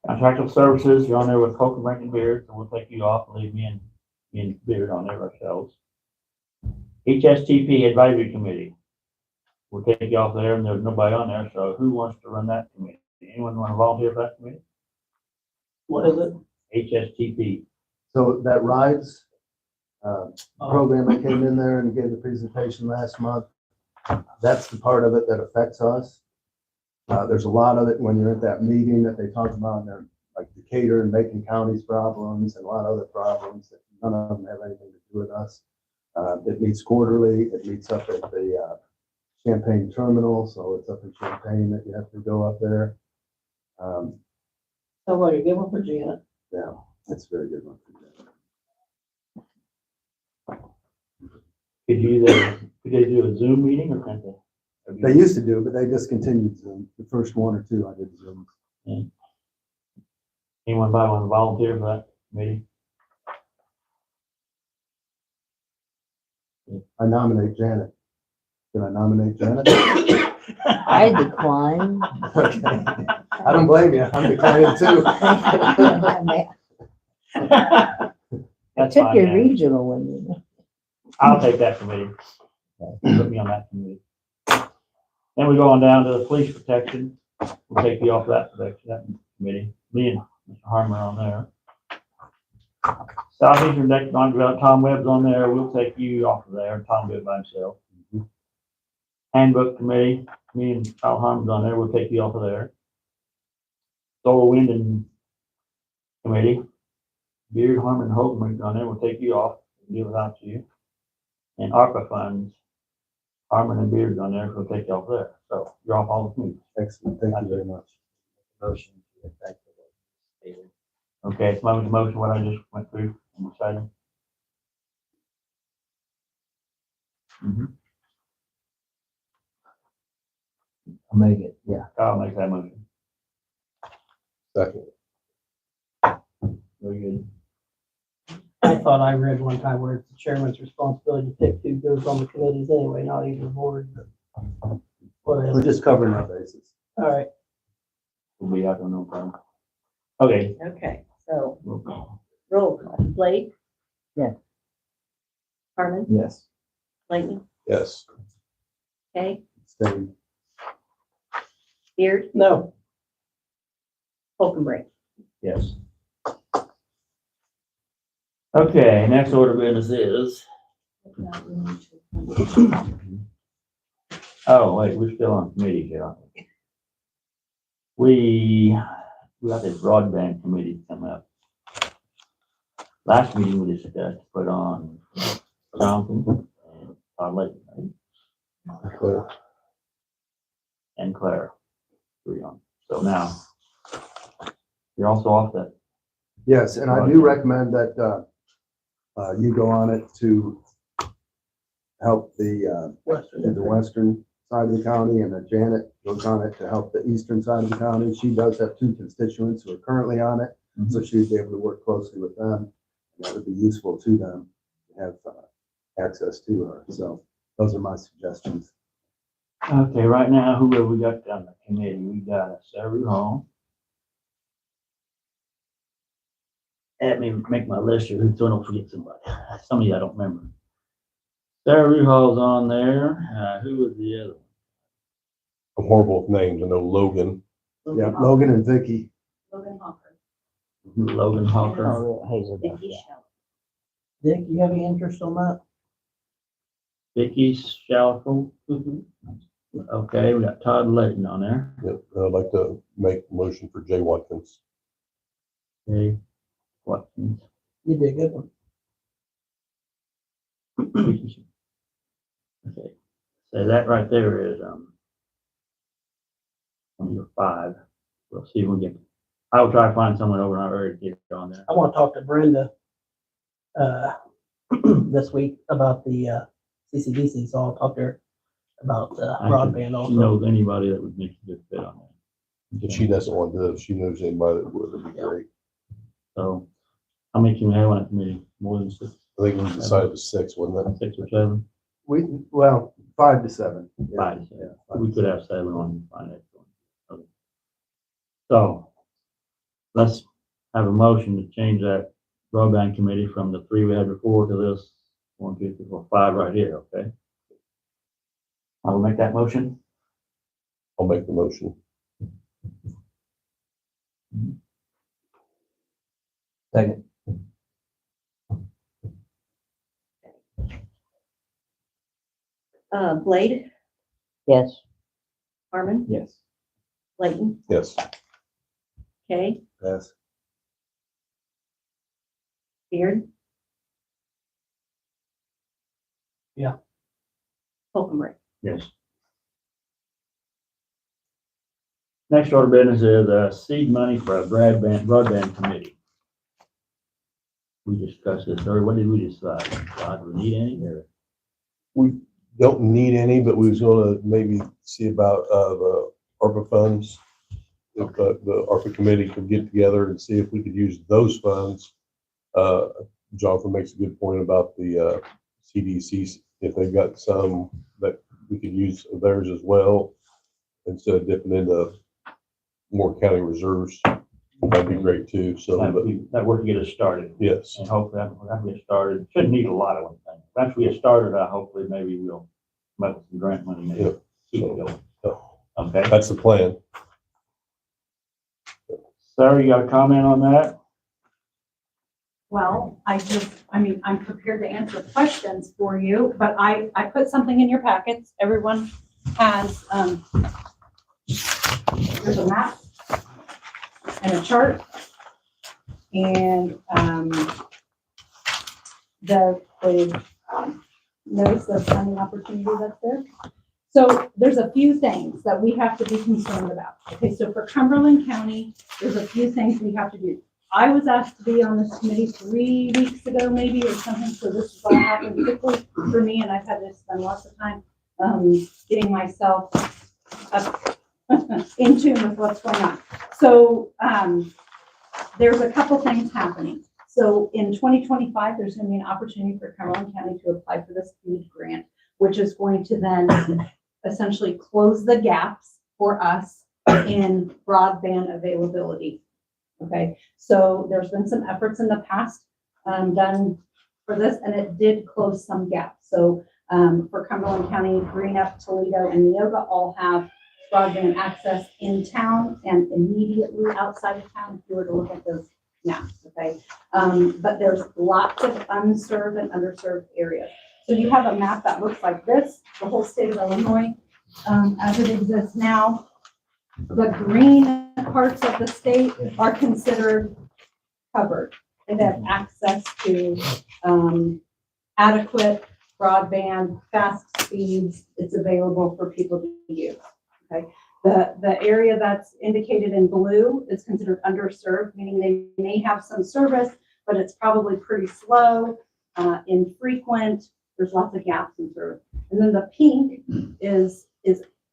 Contractual services, you're on there with Cumberland and Beard, so we'll take you off and leave me and Beard on there ourselves. HSTP Advisory Committee. We'll take you off there and there's nobody on there, so who wants to run that committee? Anyone want to volunteer for that committee? What is it? HSTP. So that rides program that came in there and gave the presentation last month, that's the part of it that affects us. There's a lot of it when you're at that meeting that they talk about, and they're like Decatur and Macon County's problems and a lot of other problems that none of them have anything to do with us. It meets quarterly, it meets up at the Champaign terminal, so it's up in Champaign that you have to go up there. Sounds like a good one for Janet. Yeah, it's a very good one. Could they do a Zoom meeting or can't they? They used to do, but they discontinued Zoom. The first 1 or 2 I did Zoom. Anyone want to volunteer for that committee? I nominate Janet. Can I nominate Janet? I decline. Okay. I don't blame you. I'm declining too. I That's took fine, your man. regional one, you know. I'll take that committee. Put me on that committee. Then we go on down to the police protection. We'll take you off that committee. Me and Mr. Harmer on there. Southeastern Economic Development, Tom Webb's on there. We'll take you off of there. Tom do it by himself. Handbook committee, me and Kyle Harmer's on there. We'll take you off of there. Solar Wind and Committee. Beard, Harmer, and Holcomb on there. We'll take you off. We'll deal without you. and ARPA funds. Harmon and Beard's on there, so we'll take y'all there. So you're off all the committees. Excellent, thank you very much. Motion to effect the statement. Okay, it's my motion, what I just went through and decided. I'll make it, yeah. I'll make that motion. Second. Very good. I thought I read one time where it's the chairman's responsibility to pick who goes on the committees anyway, not even the board, but whatever. We're just covering our bases. All right, We'll be out there, no problem. Okay. Okay, so Roll call. roll call. Blake? Yeah. Harmon? Yes. Clayton? Yes. Kay? Stay. Beard? no, Holcomb. Yes. Okay, next order of business is, oh, wait, we're still on committee here, aren't we? We got this broadband committee coming up. Last meeting we discussed, put on Jonathan and Todd Layton, right? Clear. And Claire. Three on. So now, you're also off that. Yes, and I do recommend that you go on it to help the western side of the county, and that Janet goes on it to help the eastern side of the county. She does have two constituents who are currently on it, so she would be able to work closely with them. And that would be useful to them to have access to her. So those are my suggestions. Okay, right now, who have we got on the committee? We got Sarah Hall. Let me make my list here, so I don't forget somebody. Some of you I don't remember. Sarah Hall's on there. Who was the other one? I'm horrible with names. I know Logan. Yeah, Logan and Vicky. Logan Hawker. Logan Hawker. Oh, Hazel does, Vicky yeah. Shell. Dick, you have any interest on that? Vicky Shalford. Okay, we got Todd Layton on there. Yep. I'd like to make a motion for Jay Watkins. Okay, Watkins. You'd be a good one. Okay, so that right there is, number 5. We'll see if we get, I will try to find someone over in our area to get on there. I want to talk to Brenda this week about the CCDC, so I'll talk to her about broadband She also. knows anybody that would make a good fit on that. If she doesn't want to, if she knows anybody that would, it'd be great. So, how many can we have on a committee? More than 6, I think we decided to 6, wasn't it? 6 or 7? Well, 5 to 7. 5. We could have 7 on finance. Okay. So, let's have a motion to change that broadband committee from the 3 we had before to this 1, 2, 3, 4, 5 right here, okay? I will make that motion. I'll make the motion. Second. Blade? Yes, Harmon? Yes. Clayton? Yes. Kay? Yes. Beard? Yeah. Holcomb. Yes. Next order of business is seed money for a broadband committee. We discussed this, or what did we decide? Do we need any or? We don't need any, but we was gonna maybe see about the ARPA funds. If the ARPA committee could get together and see if we could use those funds. Jonathan makes a good point about the CDCs, if they've got some that we could use of theirs as well, instead of dipping into more county reserves. That'd be great too, so. That work to get us started. Yes. And hopefully that get started. Shouldn't need a lot of one thing. Once we get started, hopefully maybe we'll come up with some grant money, maybe Yep. keep it going. So, Okay. that's the plan. Sarah, you got a comment on that? Well, I'm prepared to answer questions for you, but I put something in your packets. Everyone has, there's a map and a chart. And notice the funding opportunity that's there. So there's a few things that we have to be concerned about. Okay, so for Cumberland County, there's a few things we have to do. I was asked to be on this committee 3 weeks ago, maybe, or something, so this is all happened quickly for me, and I've had to spend lots of time getting myself up in tune with what's going on. So there's a couple things happening. So in 2025, there's going to be an opportunity for Cumberland County to apply for this FEED grant, which is going to then essentially close the gaps for us in broadband availability. Okay, so there's been some efforts in the past done for this, and it did close some gaps. So for Cumberland County, Greenup, Toledo, and Neoga all have broadband access in town and immediately outside of town, if you were to look at those maps, okay? But there's lots of unserved and underserved areas. So you have a map that looks like this, the whole state of Illinois, as it exists now. The green parts of the state are considered covered. They have access to adequate broadband, fast speeds. It's available for people to use. Okay. The area that's indicated in blue is considered underserved, meaning they may have some service, but it's probably pretty slow, infrequent. There's lots of gaps in service. And then the pink is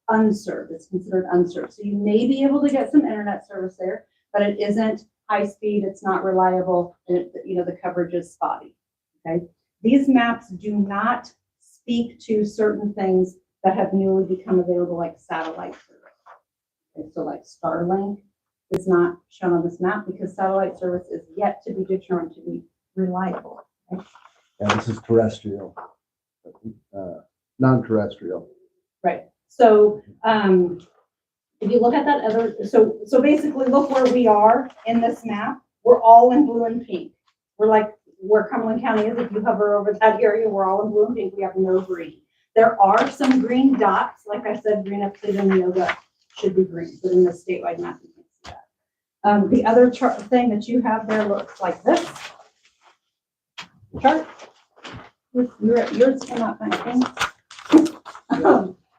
unserved. It's considered unserved. So you may be able to get some internet service there, but it isn't high speed. It's not reliable. And the coverage is spotty. Okay. These maps do not speak to certain things that have newly become available, like satellite service. Okay, so like Starlink is not shown on this map because satellite service is yet to be determined to be reliable. Okay? Yeah, this is terrestrial, non-terrestrial. Right. So if you look at that other, so basically look where we are in this map. We're all in blue and pink. We're like where Cumberland County is. If you hover over that area, we're all in blue and pink. We have no green. There are some green dots. Like I said, Greenup, Toledo, and Neoga should be green, but in the statewide map, you can see that. The other chart thing that you have there looks like this chart. Yours cannot find things.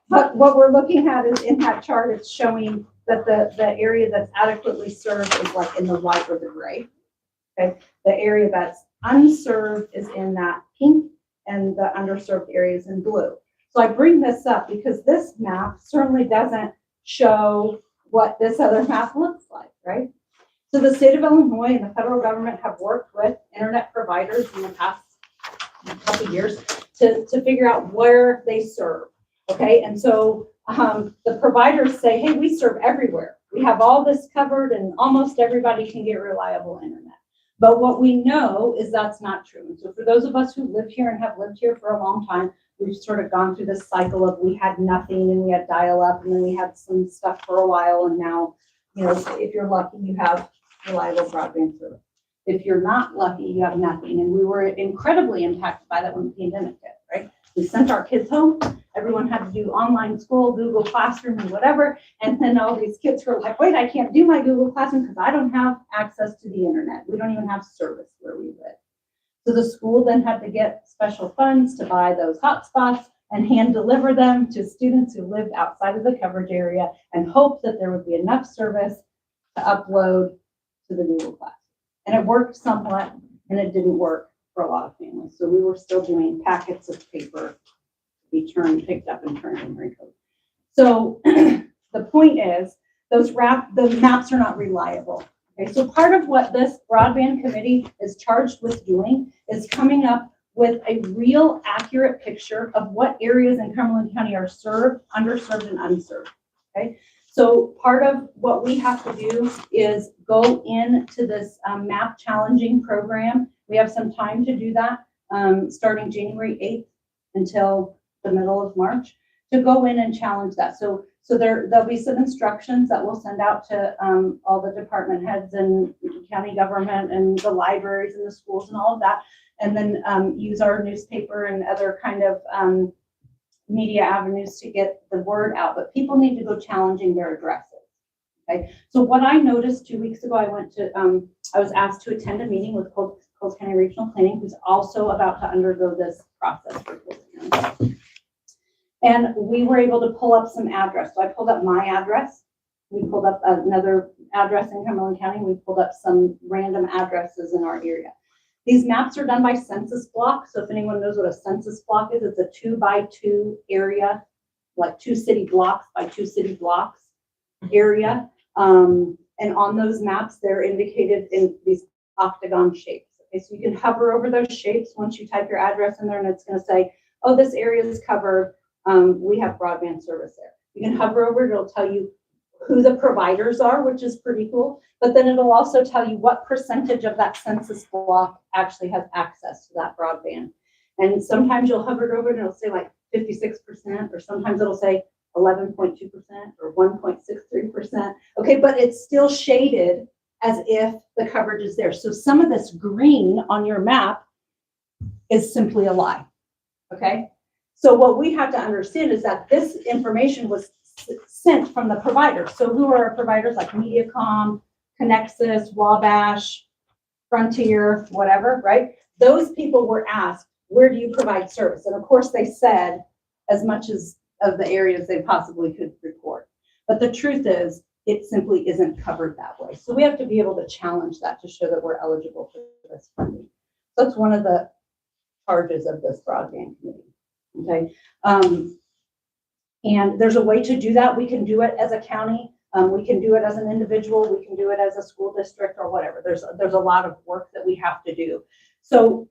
But what we're looking at is in that chart, it's showing that the area that's adequately served is like in the white or the gray. Okay, the area that's unserved is in that pink, and the underserved areas in blue. So I bring this up because this map certainly doesn't show what this other map looks like, right? So the state of Illinois and the federal government have worked with internet providers in the past couple of years to figure out where they serve, okay? And so the providers say, hey, we serve everywhere. We have all this covered and almost everybody can get reliable internet. But what we know is that's not true. And so for those of us who live here and have lived here for a long time, we've sort of gone through this cycle of we had nothing and we had dial-up and then we had some stuff for a while. And now, if you're lucky, you have reliable broadband service. If you're not lucky, you have nothing. And we were incredibly impacted by that when the pandemic hit, right? We sent our kids home. Everyone had to do online school, Google Classroom and whatever. And then all these kids were like, wait, I can't do my Google Classroom because I don't have access to the internet. We don't even have service where we live. So the school then had to get special funds to buy those hotspots and hand deliver them to students who lived outside of the coverage area and hope that there would be enough service to upload to the Google Classroom. And it worked somewhat, and it didn't work for a lot of families. So we were still doing packets of paper to be picked up and turned in recode. So the point is, those maps are not reliable. Okay, so part of what this broadband committee is charged with doing is coming up with a real accurate picture of what areas in Cumberland County are served, underserved, and unserved. Okay, so part of what we have to do is go into this map challenging program. We have some time to do that, starting January 8th until the middle of March, to go in and challenge that. So there'll be some instructions that we'll send out to all the department heads and county government and the libraries and the schools and all of that, and then use our newspaper and other kind of media avenues to get the word out. But people need to go challenging their addresses. Okay. So what I noticed 2 weeks ago, I was asked to attend a meeting with Coles County Regional Planning, who's also about to undergo this process for closing them. And we were able to pull up some address. So I pulled up my address. We pulled up another address in Cumberland County. We pulled up some random addresses in our area. These maps are done by census block. So if anyone knows what a census block is, it's a 2x2 area, like 2 city blocks by 2 city blocks area. And on those maps, they're indicated in these octagon shapes. Okay, so you can hover over those shapes once you type your address in there, and it's going to say, oh, this area is covered. We have broadband service there. You can hover over it. It'll tell you who the providers are, which is pretty cool. But then it'll also tell you what percentage of that census block actually has access to that broadband. And sometimes you'll hover over it and it'll say like 56%, or sometimes it'll say 11.2% or 1.63%. Okay, but it's still shaded as if the coverage is there. So some of this green on your map is simply a lie. Okay, so what we have to understand is that this information was sent from the provider. So who are our providers? Like Mediacom, Connexus, Wabash, Frontier, whatever, right? Those people were asked, where do you provide service? And of course they said as much as of the areas they possibly could report. But the truth is, it simply isn't covered that way. So we have to be able to challenge that to show that we're eligible for this funding. So that's one of the charges of this broadband committee. Okay. And there's a way to do that. We can do it as a county. We can do it as an individual. We can do it as a school district or whatever. There's a lot of work that we have to do. So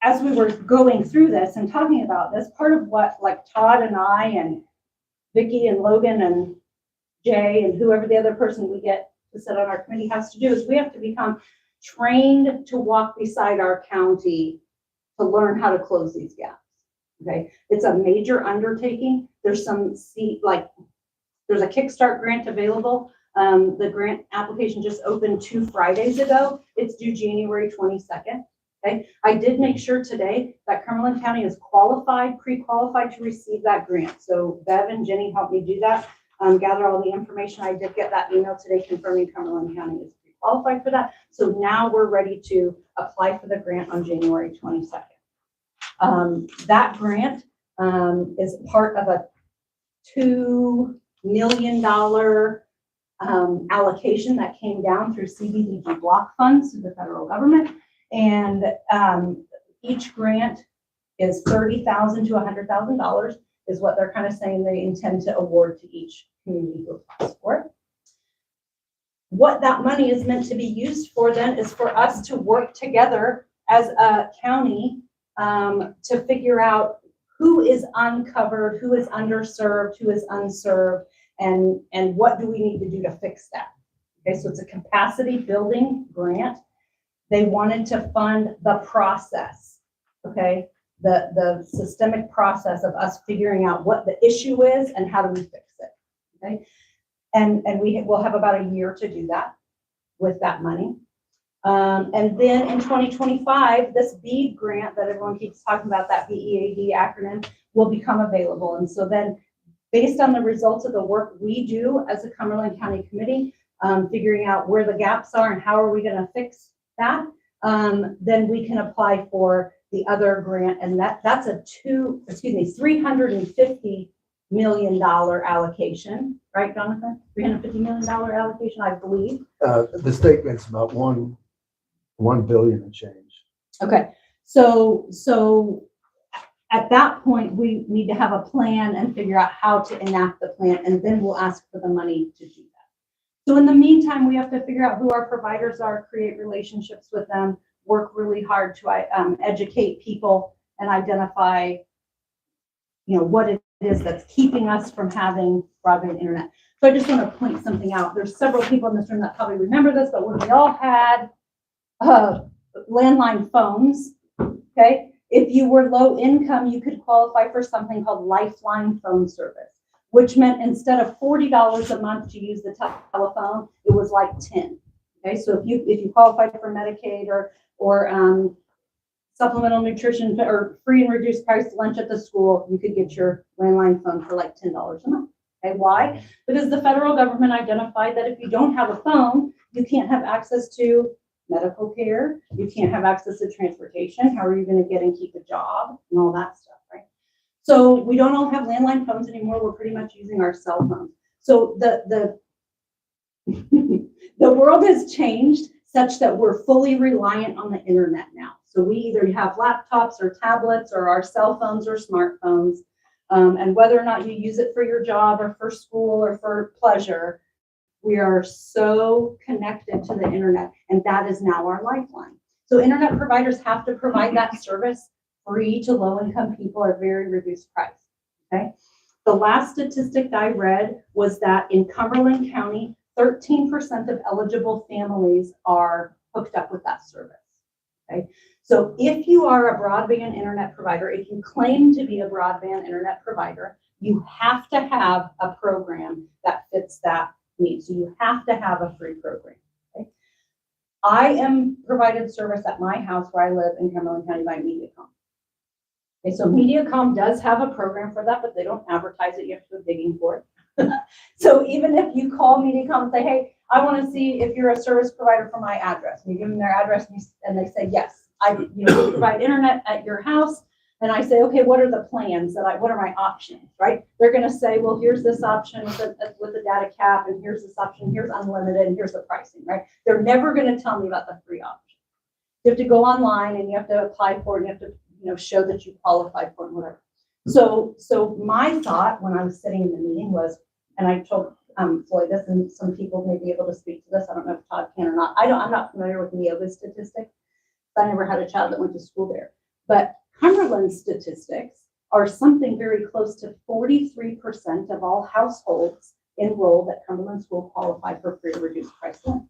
as we were going through this and talking about this, part of what like Todd and I and Vicki and Logan and Jay and whoever the other person we get to sit on our committee has to do is we have to become trained to walk beside our county to learn how to close these gaps. Okay, it's a major undertaking. There's some there's a Kickstart grant available. The grant application just opened 2 Fridays ago. It's due January 22nd. Okay, I did make sure today that Cumberland County is qualified, pre-qualified to receive that grant. So Bev and Jenny helped me do that, gather all the information. I did get that email today confirming Cumberland County is pre-qualified for that. So now we're ready to apply for the grant on January 22nd. That grant is part of a $2 million allocation that came down through CDBG block funds to the federal government. And each grant is $30,000 to $100,000 is what they're kind of saying they intend to award to each community who applies for it. What that money is meant to be used for then is for us to work together as a county to figure out who is uncovered, who is underserved, who is unserved, and what do we need to do to fix that. Okay, so it's a capacity building grant. They wanted to fund the process, okay, the systemic process of us figuring out what the issue is and how do we fix it, okay? And we will have about a year to do that with that money. And then in 2025, this BEAD grant that everyone keeps talking about, that BEAD acronym, will become available. And so then based on the results of the work we do as a Cumberland County Committee, figuring out where the gaps are and how are we going to fix that, then we can apply for the other grant. And that's a $350 million allocation, right, Jonathan? $350 million allocation, I believe. The statement's about $1 billion and change. Okay, so at that point, we need to have a plan and figure out how to enact the plan, and then we'll ask for the money to do that. So in the meantime, we have to figure out who our providers are, create relationships with them, work really hard to educate people and identify, what it is that's keeping us from having broadband internet. So I just want to point something out. There's several people in this room that probably remember this, but when we all had landline phones, okay, if you were low income, you could qualify for something called Lifeline phone service, which meant instead of $40 a month to use the telephone, it was like $10. Okay, so if you qualified for Medicaid or supplemental nutrition or free and reduced price lunch at the school, you could get your landline phone for like $10 a month. Okay, why? Because the federal government identified that if you don't have a phone, you can't have access to medical care, you can't have access to transportation, how are you gonna get and keep a job and all that stuff, right? So we don't all have landline phones anymore, we're pretty much using our cell phones. So the world has changed such that we're fully reliant on the internet now. So we either have laptops or tablets or our cell phones or smartphones. And whether or not you use it for your job or for school or for pleasure, we are so connected to the internet, and that is now our lifeline. So internet providers have to provide that service free to low-income people at very reduced price, okay? The last statistic I read was that in Cumberland County, 13% of eligible families are hooked up with that service, okay? So if you are a broadband internet provider, if you claim to be a broadband internet provider, you have to have a program that fits that need. So you have to have a free program, okay? I am provided service at my house where I live in Cumberland County by Mediacom. Okay, so Mediacom does have a program for that, but they don't advertise it. You have to go digging for it. So even if you call Mediacom and say, hey, I want to see if you're a service provider for my address, and you give them their address and they say, yes, I provide internet at your house. And I say, okay, what are the plans what are my options, right? They're going to say, well, here's this option with the data cap, and here's this option, here's unlimited, and here's the pricing, right? They're never going to tell me about the free option. You have to go online and you have to apply for it, and you have to, show that you qualify for it, whatever. So my thought when I was sitting in the meeting was, and I told Floyd this, and some people may be able to speak to this. I don't know if Todd can or not. I'm not familiar with Neova's statistics. I never had a child that went to school there, but Cumberland statistics are something very close to 43% of all households enrolled at Cumberland School qualify for free or reduced price lunch.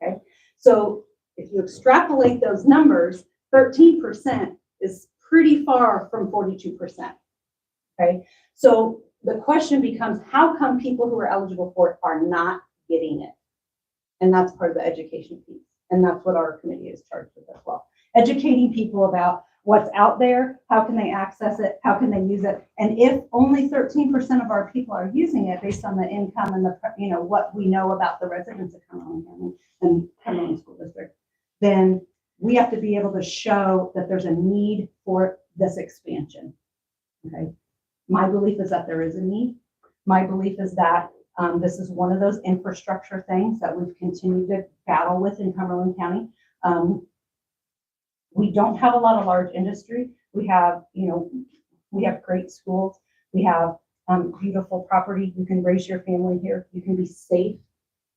Okay, so if you extrapolate those numbers, 13% is pretty far from 42%. Okay, so the question becomes, how come people who are eligible for it are not getting it? And that's part of the education piece. And that's what our committee is charged with as well. Educating people about what's out there, how can they access it, how can they use it, and if only 13% of our people are using it based on the income and the what we know about the residents of Cumberland County and Cumberland School District, then we have to be able to show that there's a need for this expansion. Okay, my belief is that there is a need. My belief is that this is one of those infrastructure things that we've continued to battle with in Cumberland County. We don't have a lot of large industry. We have, we have great schools. We have beautiful property. You can raise your family here. You can be safe.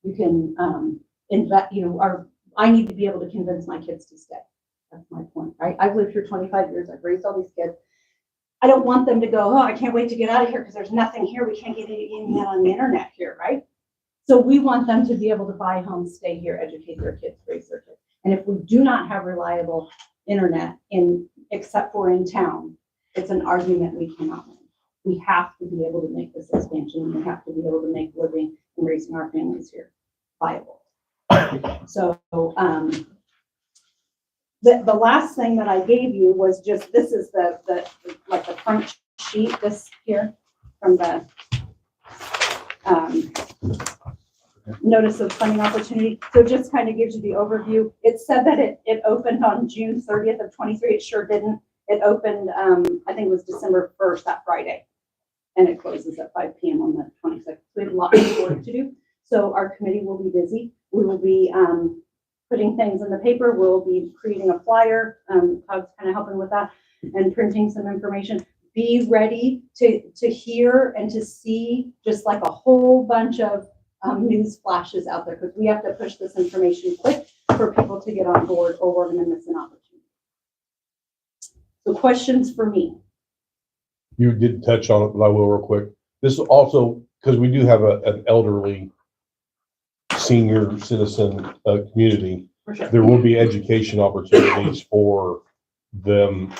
You can invest, I need to be able to convince my kids to stay. That's my point, right? I've lived here 25 years. I've raised all these kids. I don't want them to go, oh, I can't wait to get out of here because there's nothing here. We can't get anything on the internet here, right? So we want them to be able to buy homes, stay here, educate their kids, raise their kids. And if we do not have reliable internet except for in town, it's an argument we cannot win. We have to be able to make this expansion, and we have to be able to make living and raising our families here viable. So the last thing that I gave you was just, this is the front sheet, this here from the notice of funding opportunity. So it just kind of gives you the overview. It said that it opened on June 30th of 23. It sure didn't. It opened, I think it was December 1st, that Friday, and it closes at 5 p.m. on the 26th. We have a lot of work to do. So our committee will be busy. We will be putting things in the paper. We'll be creating a flyer. Todd's kind of helping with that and printing some information. Be ready to hear and to see just like a whole bunch of news flashes out there, because we have to push this information quick for people to get on board, or we're going to miss an opportunity. So questions for me? You did touch on it, but I will real quick. This is also, because we do have an elderly senior citizen community, For sure. there will be education opportunities for them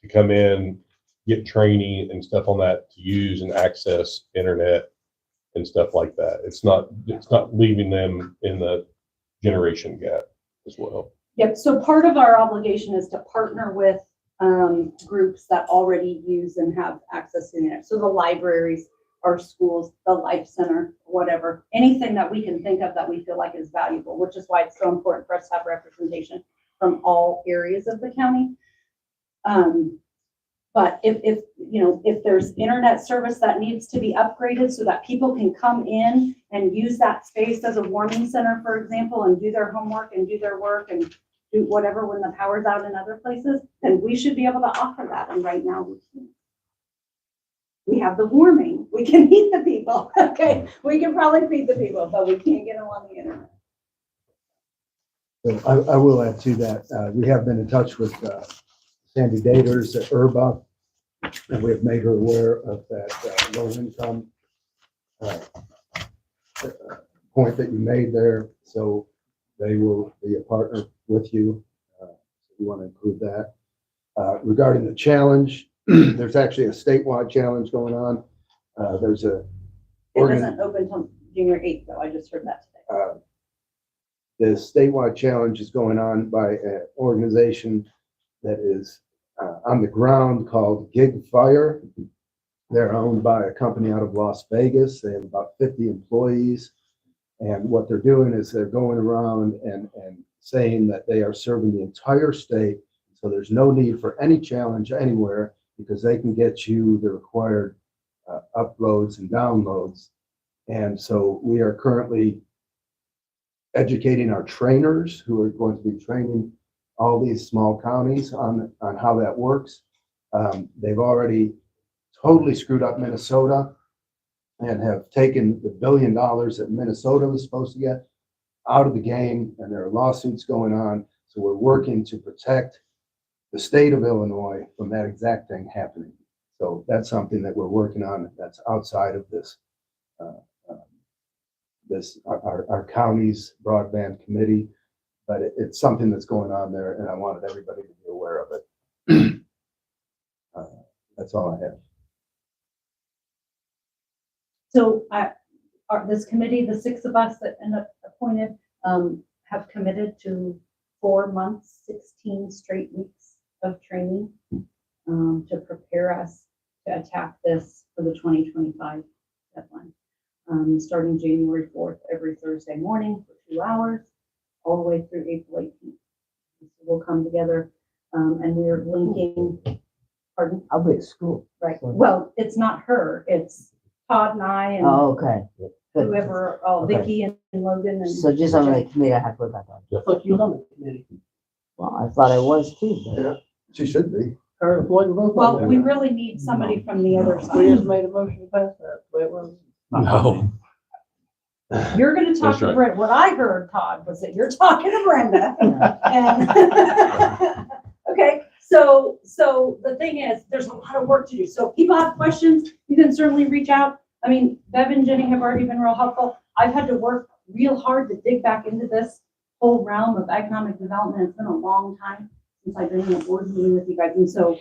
to come in, get training and stuff on that, to use and access internet and stuff like that. It's not leaving them in the generation gap as well. Yep. So part of our obligation is to partner with groups that already use and have access to the internet. So the libraries, our schools, the life center, whatever, anything that we can think of that we feel like is valuable, which is why it's so important for us to have representation from all areas of the county. But if, you know, if there's internet service that needs to be upgraded so that people can come in and use that space as a warming center, for example, and do their homework and do their work and do whatever when the power's out in other places, then we should be able to offer that. And right now we can't. We have the warming, we can feed the people, okay? We can probably feed the people, but we can't get them on the internet. So I will add to that. We have been in touch with Sandy Daters at URBA, and we have made her aware of that low income point that you made there. So they will be a partner with you. We want to include that. Regarding the challenge, there's actually a statewide challenge going on. There's a It doesn't open until January 8th, though. I just heard that today. the statewide challenge is going on by an organization that is on the ground called Gig Fire. They're owned by a company out of Las Vegas. They have about 50 employees. And what they're doing is they're going around and saying that they are serving the entire state. So there's no need for any challenge anywhere because they can get you the required uploads and downloads. And so we are currently educating our trainers who are going to be training all these small counties on how that works. They've already totally screwed up Minnesota and have taken the $1 billion that Minnesota was supposed to get out of the game, and there are lawsuits going on. So we're working to protect the state of Illinois from that exact thing happening. So that's something that we're working on that's outside of this, our county's broadband committee, but it's something that's going on there, and I wanted everybody to be aware of it. That's all I have. So this committee, the 6 of us that end up appointed, have committed to 4 months, 16 straight weeks of training to prepare us to attack this for the 2025 deadline. Starting January 4th, every Thursday morning for 2 hours, all the way through April 18th. So we'll come together and we are linking, pardon? I'll be at school. Right. Well, it's not her, it's Todd and I and Oh, okay. Good. whoever, Okay. Vicky and Logan and. So just on the committee, I have to look at that. I thought you was on the committee. Well, I thought I was too, but Yeah, she should be. Her and Floyd were both on Well, there. we really need somebody from the other We side. just made a motion to pass that, the way it was. No. You're gonna talk That's to right. Brenda. What I heard, Todd, was that you're talking to Brenda. And okay, so the thing is, there's a lot of work to do. So if people have questions, you can certainly reach out. I mean, Bev and Jenny have already been real helpful. I've had to work real hard to dig back into this whole realm of economic development. It's been a long time since I've been in a board meeting with you guys. And so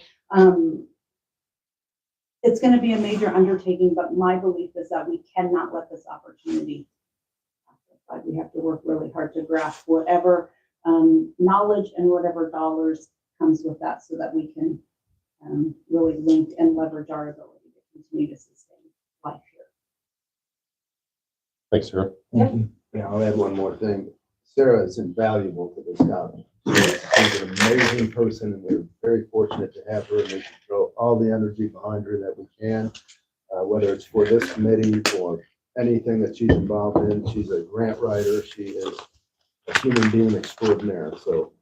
it's going to be a major undertaking, but my belief is that we cannot let this opportunity pass. We have to work really hard to grasp whatever knowledge and whatever dollars comes with that so that we can really link and leverage our ability to continue to sustain life here. Thanks, Sarah. Yeah, I'll add one more thing. Sarah is invaluable to this county. She's an amazing person, and we're very fortunate to have her, and we should throw all the energy behind her that we can, whether it's for this committee or anything that she's involved in. She's a grant writer. She is a human being extraordinaire. So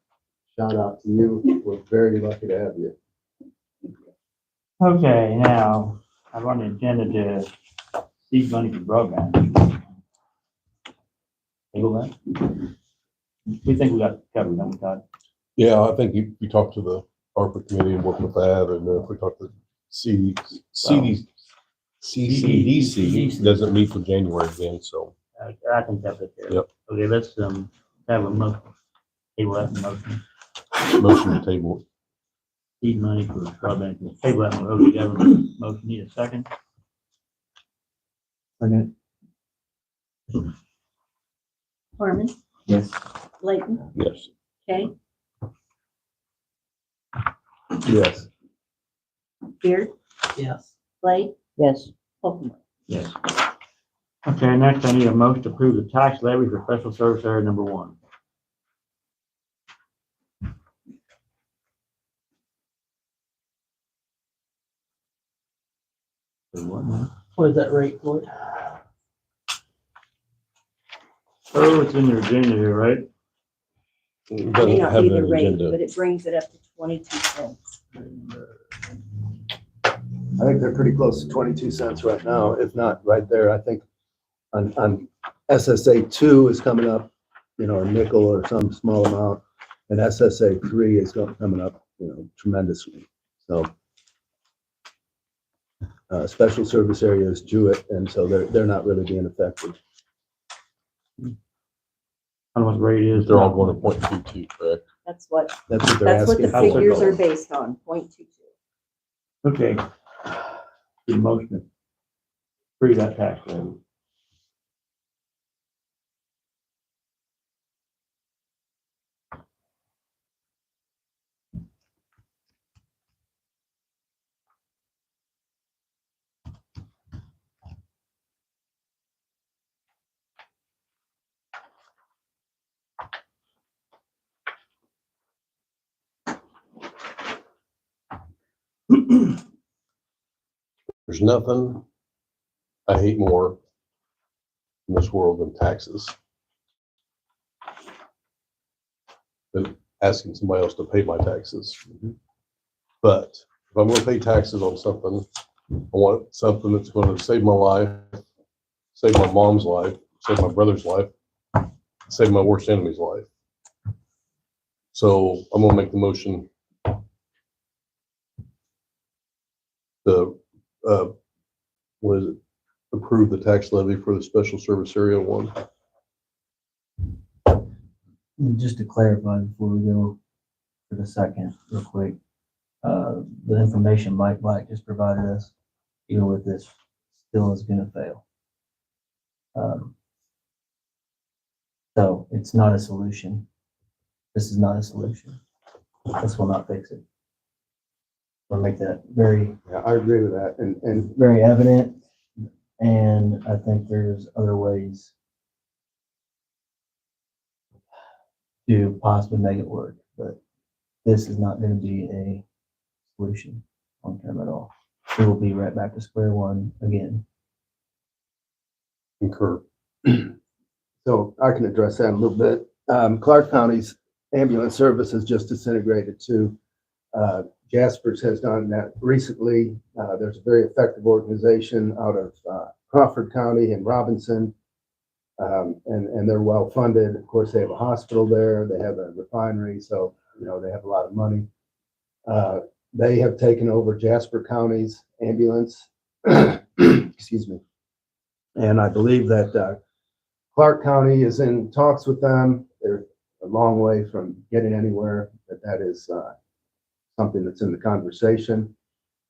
shout out to you. We're very lucky to have you. Okay, now, I'm on the agenda to seed money for broadband. Table that? We think we got it covered, don't we, Todd? Yeah, I think you talked to the ARPA committee and worked with that, and if we talked to CCDC doesn't meet for January again, so. I think that's it there. Yep. Okay, let's have a motion. Table that motion. Motion to table. Seed money for broadband. Table that local government motion. Need a second? Harmon, Yes. Layton, Yes. Kay, Yes. Beard, Yes. Blake, yes. Holcomb. Yes. Okay, next I need a motion to approve the tax levy for special service area number 1. What now? What is that rate, Floyd? Oh, it's in your agenda here, right? It May doesn't not have be an the rate, agenda. but it brings it up to 22 cents. I think they're pretty close to 22 cents right now, if not right there. I think on SSA 2 is coming up, a nickel or some small amount, and SSA 3 is coming up, tremendously. So special service area is Jewett, and so they're not really being affected. I don't know what the rate is. They're all going to 0.22, correct? That's what That's what they're That's what asking. the That's what figures they're are based on, 0.22. Okay. The motion to approve that tax levy. There's nothing I hate more in this world than taxes. Than asking somebody else to pay my taxes. But if I'm gonna pay taxes on something, I want something that's gonna save my life, save my mom's life, save my brother's life, save my worst enemy's life. So I'm gonna make the motion to, what is it? Approve the tax levy for the special service area 1. Just to clarify before we go for the second, real quick, the information Mike Black just provided us, even with this, still is gonna fail. So it's not a solution. This is not a solution. This will not fix it. We'll make that very, Yeah, I agree with that. And very evident, and I think there's other ways to possibly make it work, but this is not gonna be a solution long term at all. We will be right back to square one again. Concur. so I can address that a little bit. Clark County's ambulance service has just disintegrated too. Jasper's has done that recently. There's a very effective organization out of Crawford County and Robinson. And they're well funded. Of course, they have a hospital there. They have a refinery. So, they have a lot of money. They have taken over Jasper County's ambulance. Excuse me. And I believe that Clark County is in talks with them. They're a long way from getting anywhere, but that is something that's in the conversation.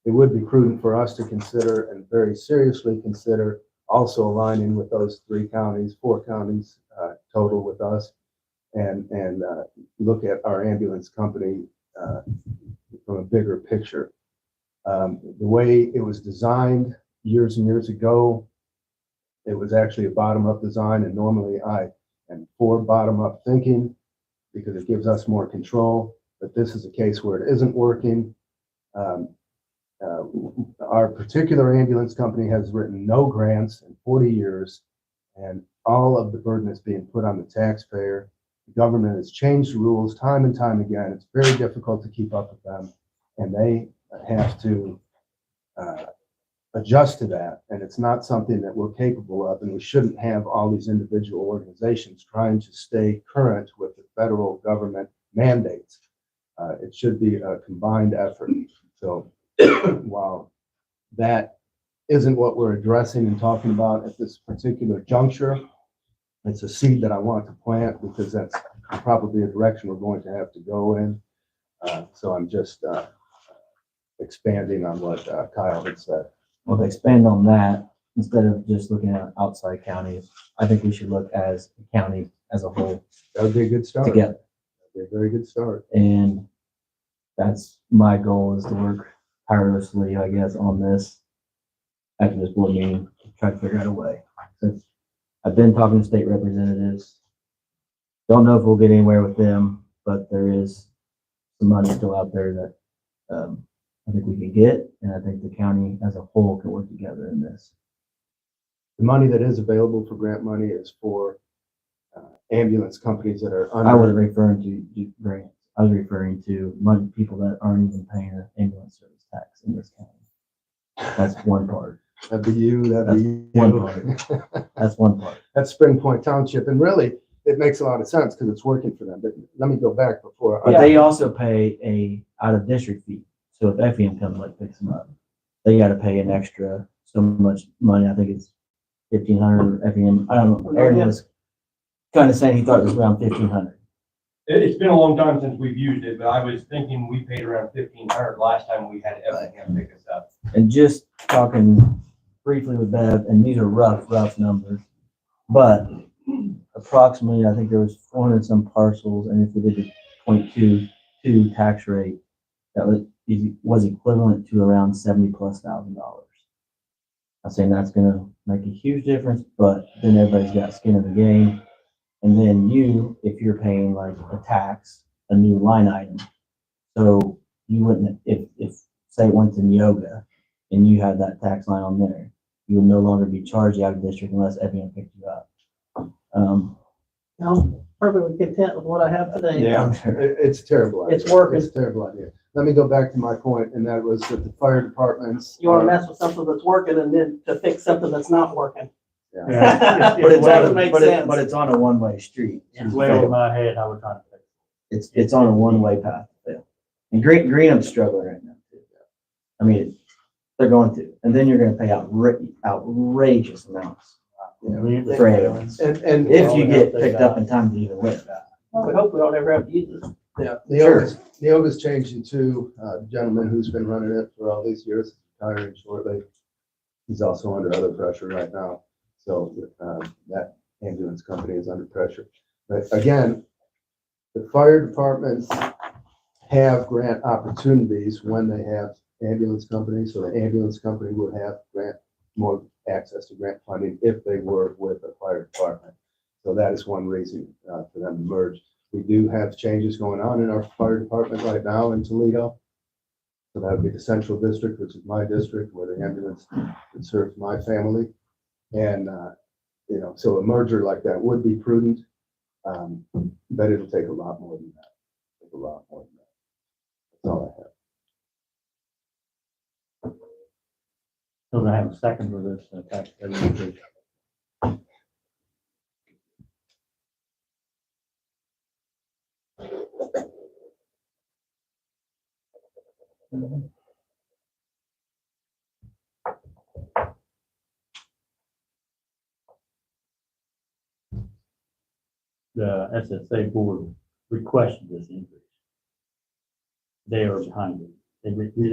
It would be prudent for us to consider and very seriously consider also aligning with those 4 counties total with us, and look at our ambulance company from a bigger picture. The way it was designed years and years ago, it was actually a bottom-up design, and normally I am for bottom-up thinking because it gives us more control, but this is a case where it isn't working. Our particular ambulance company has written no grants in 40 years, and all of the burden is being put on the taxpayer. The government has changed the rules time and time again. It's very difficult to keep up with them, and they have to adjust to that. And it's not something that we're capable of, and we shouldn't have all these individual organizations trying to stay current with the federal government mandates. It should be a combined effort. So while that isn't what we're addressing and talking about at this particular juncture, it's a seed that I want to plant because that's probably a direction we're going to have to go in. So I'm just expanding on what Kyle had said. Well, to expand on that, instead of just looking at outside counties, I think we should look as a county as a whole That would be a good start. together. That'd be a very good start. And that's my goal, is to work tirelessly, I guess, on this after this board meeting, try to figure out a way. Since I've been talking to state representatives. Don't know if we'll get anywhere with them, but there is some money still out there that I think we can get, and I think the county as a whole can work together in this. The money that is available for grant money is for ambulance companies that are I wasn't under. referring to grants. I was referring to money, people that aren't even paying an ambulance service tax in this county. That's one part. That'd be you, that'd be One you. That's one part. That's Spring Point Township, and really, it makes a lot of sense because it's working for them. But let me go back before. But they also pay a out-of-district fee. So if FEM comes like picks them up, they got to pay an extra so much money. I think it's 1,500 FEM. I don't know. Aaron was kind of saying he thought it was around 1,500. It's been a long time since we've used it, but I was thinking we paid around 1,500 last time we had Effingham pick us up. And just talking briefly with Bev, and these are rough numbers, but approximately, I think there was 400 some parcels, and if we did the 0.22 tax rate, that was equivalent to around $70,000+. I'm saying that's gonna make a huge difference, but then everybody's got skin in the game. And then if you're paying like a tax, a new line item, so you wouldn't, if say it went to Neoga and you had that tax line on there, you would no longer be charged out of district unless everyone picked you up. I'm perfectly content with what I have today. Yeah. It's terrible. idea. It's working. It's a terrible idea. Let me go back to my point, and that was that the fire departments. You wanna mess with something that's working and then to fix something that's not working. Yeah. But it's Doesn't on, make but sense. but it's on a one-way street. It's way over my head how we're trying to fix it. It's on a one-way path to fail. And Greenham's struggling right now too. I mean, they're going to, and then you're gonna pay outrageous amounts for ambulance. And If you get picked up in time to even live. Well, we hope we don't ever have to use this. yeah, Sure. Neoga's changing to a gentleman who's been running it for all these years, retiring shortly. He's also under other pressure right now. So that ambulance company is under pressure. But again, the fire departments have grant opportunities when they have ambulance companies. So the ambulance company would have more access to grant funding if they were with a fire department. So that is one reason for them to merge. We do have changes going on in our fire department right now in Toledo. So that would be the central district, which is my district, where the ambulance that serves my family. And, so a merger like that would be prudent, but it'll take a lot more than that. Take a lot more than that. That's all I have. So I have a second for this tax levy. The SSA board requested this increase. They are behind it. They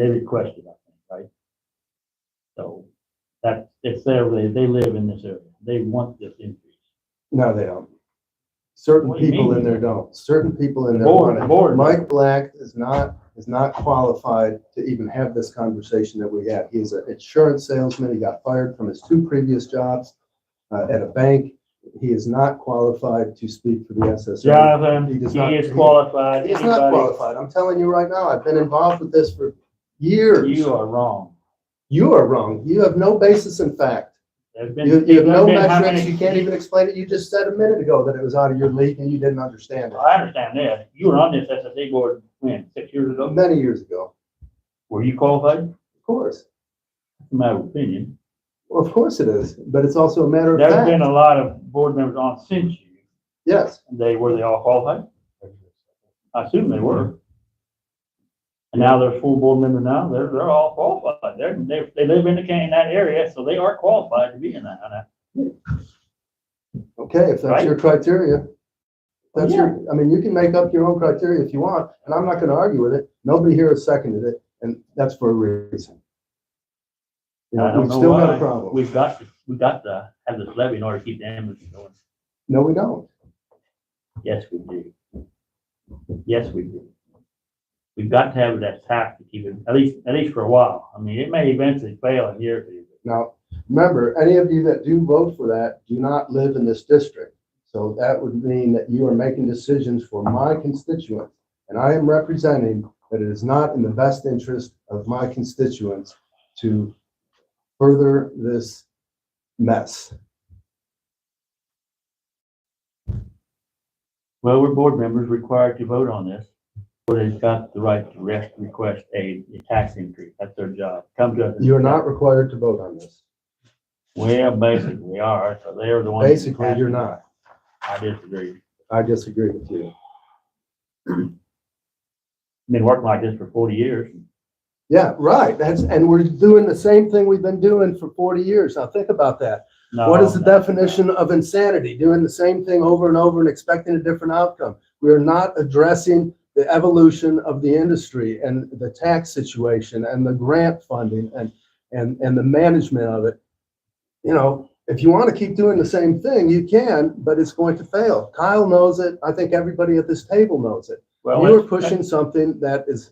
requested, I think, right? So it's there, they live in this area. They want this increase. No, they don't. Certain What do you people mean? in there don't. Certain people in there Board- want it. board. Mike Black is not qualified to even have this conversation that we had. He is an insurance salesman. He got fired from his 2 previous jobs at a bank. He is not qualified to speak for the SSA. Jonathan, He does he not- is qualified. He is not Anybody- qualified. I'm telling you right now, I've been involved with this for years. You are wrong. You are wrong. You have no basis in fact. There's been- You have there's no been how metrics. many- You can't even explain it. You just said a minute ago that it was out of your league and you didn't understand it. I understand that. You were on this SSA board, when, 6 years ago? Many years ago, Were you qualified? of course. It's a matter of opinion. Well, of course it is, but it's also a matter of There's been fact. a lot of board members on since you. Yes. Were they all qualified? I assume they were. And now there's 4 board members now, they're all qualified. They live in that area, so they are qualified to be in that. Okay, if that's your criteria. That's you can make up your own criteria if you want, and I'm not gonna argue with it. Nobody here has seconded it, and that's for a reason. You I know, don't we've know still got why. a problem. We've got to have this levy in order to keep the ambulance going. No, we don't. Yes, we do. Yes, we do. We've got to have that tax to keep it, at least for a while. I mean, it may eventually fail in a year or two. Now, Remember, any of you that do vote for that do not live in this district. So that would mean that you are making decisions for my constituents. And I am representing that it is not in the best interest of my constituents to further this mess. Well, we're board members required to vote on this. Or they've got the right to request a tax increase. That's their job. Come to us. You're not required to vote on this. Well, basically, we are, so they're the ones. Basically, you're not. I disagree. I disagree with you. Been working like this for 40 years. Yeah, right. And we're doing the same thing we've been doing for 40 years. Now think about that. What is the definition of insanity? Doing the same thing over and over and expecting a different outcome. We are not addressing the evolution of the industry and the tax situation and the grant funding and the management of it. You know, if you want to keep doing the same thing, you can, but it's going to fail. Kyle knows it. I think everybody at this table knows it. Well, You are pushing something that is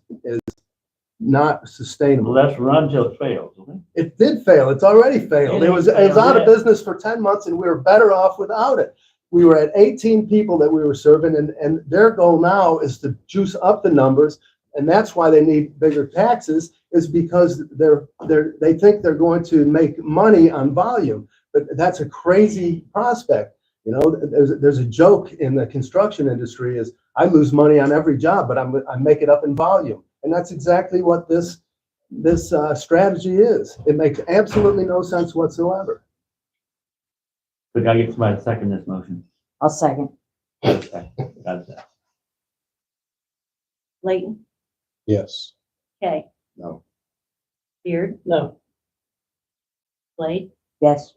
not sustainable. Well, let's run till it fails. Okay? It did fail. It's already failed. It was out of business for 10 months and we were better off without it. We were at 18 people that we were serving and their goal now is to juice up the numbers. And that's why they need bigger taxes, is because they think they're going to make money on volume. But that's a crazy prospect. You know, there's a joke in the construction industry is I lose money on every job, but I make it up in volume. And that's exactly what this strategy is. It makes absolutely no sense whatsoever. We gotta get somebody to second this motion. I'll second. Okay, that's that. Layton, Yes. Kay, No. Beard, No, Blade, Yes.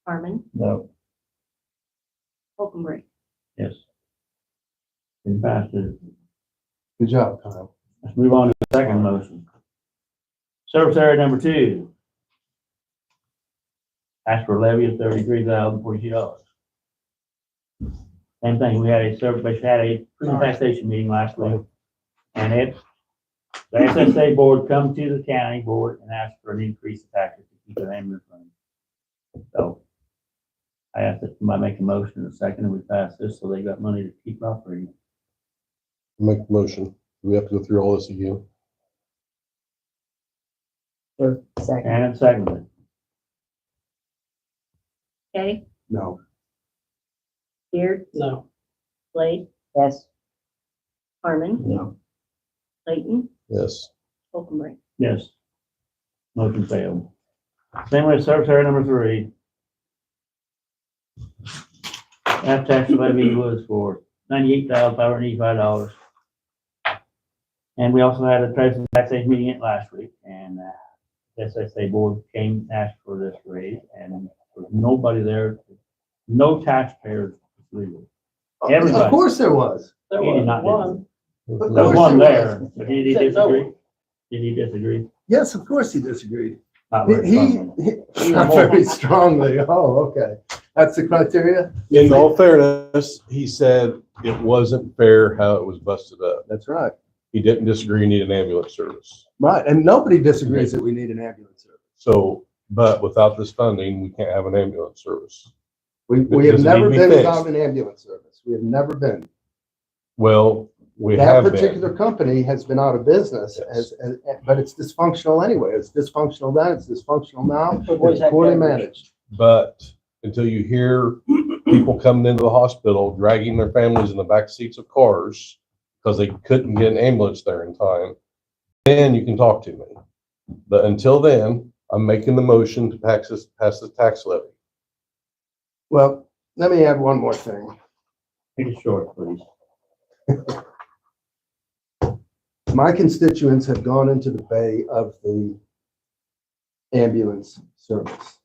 Harmon, No. Holcomb. Yes. Been passed. Good job, Kyle. Let's move on to the second motion. Service area number 2. Ask for a levy of $33,042. Same thing, we had a pre-taxation meeting last week. And the SSA board come to the county board and ask for an increase of taxes to keep the ambulance running. So I asked that somebody make a motion in a second and we pass this so they got money to keep operating. Make the motion. Do we have to go through all this again? Sure. Second. And secondly, Kay, No. Beard, no, Blade, Yes. Harmon, No. Layton, Yes. Holcomb. yes. Motion failed. Same with service area number 3. That tax levy was for $98,585. And we also had a treasury taxation meeting at last week, and SSA board came and asked for this raise, and there was nobody there, no taxpayers legal. Everybody. Of course there was. there He did was not one. Of There was course one there there, was. but did he Said no. disagree? Did he disagree? Yes, of course he disagreed. Not very strongly. Not very strongly. Oh, okay. That's the criteria? In all fairness, he said it wasn't fair how it was busted up. That's right. He didn't disagree, he needed an ambulance service. Right. And nobody disagrees that we need an ambulance service. So, but without this funding, we can't have an ambulance service. We Because have it never need to be been fixed. without an ambulance service. We have never been. Well, we That have been. particular company has been out of business Yes. but it's dysfunctional anyway. It's dysfunctional then, it's dysfunctional now. We've always It's had poorly coverage. managed. But until you hear people coming into the hospital, dragging their families in the back seats of cars because they couldn't get an ambulance there in time, then you can talk to me. But until then, I'm making the motion to pass this tax levy. Well, let me add one more thing. Make it short, please. My constituents have gone into the bay of the ambulance service.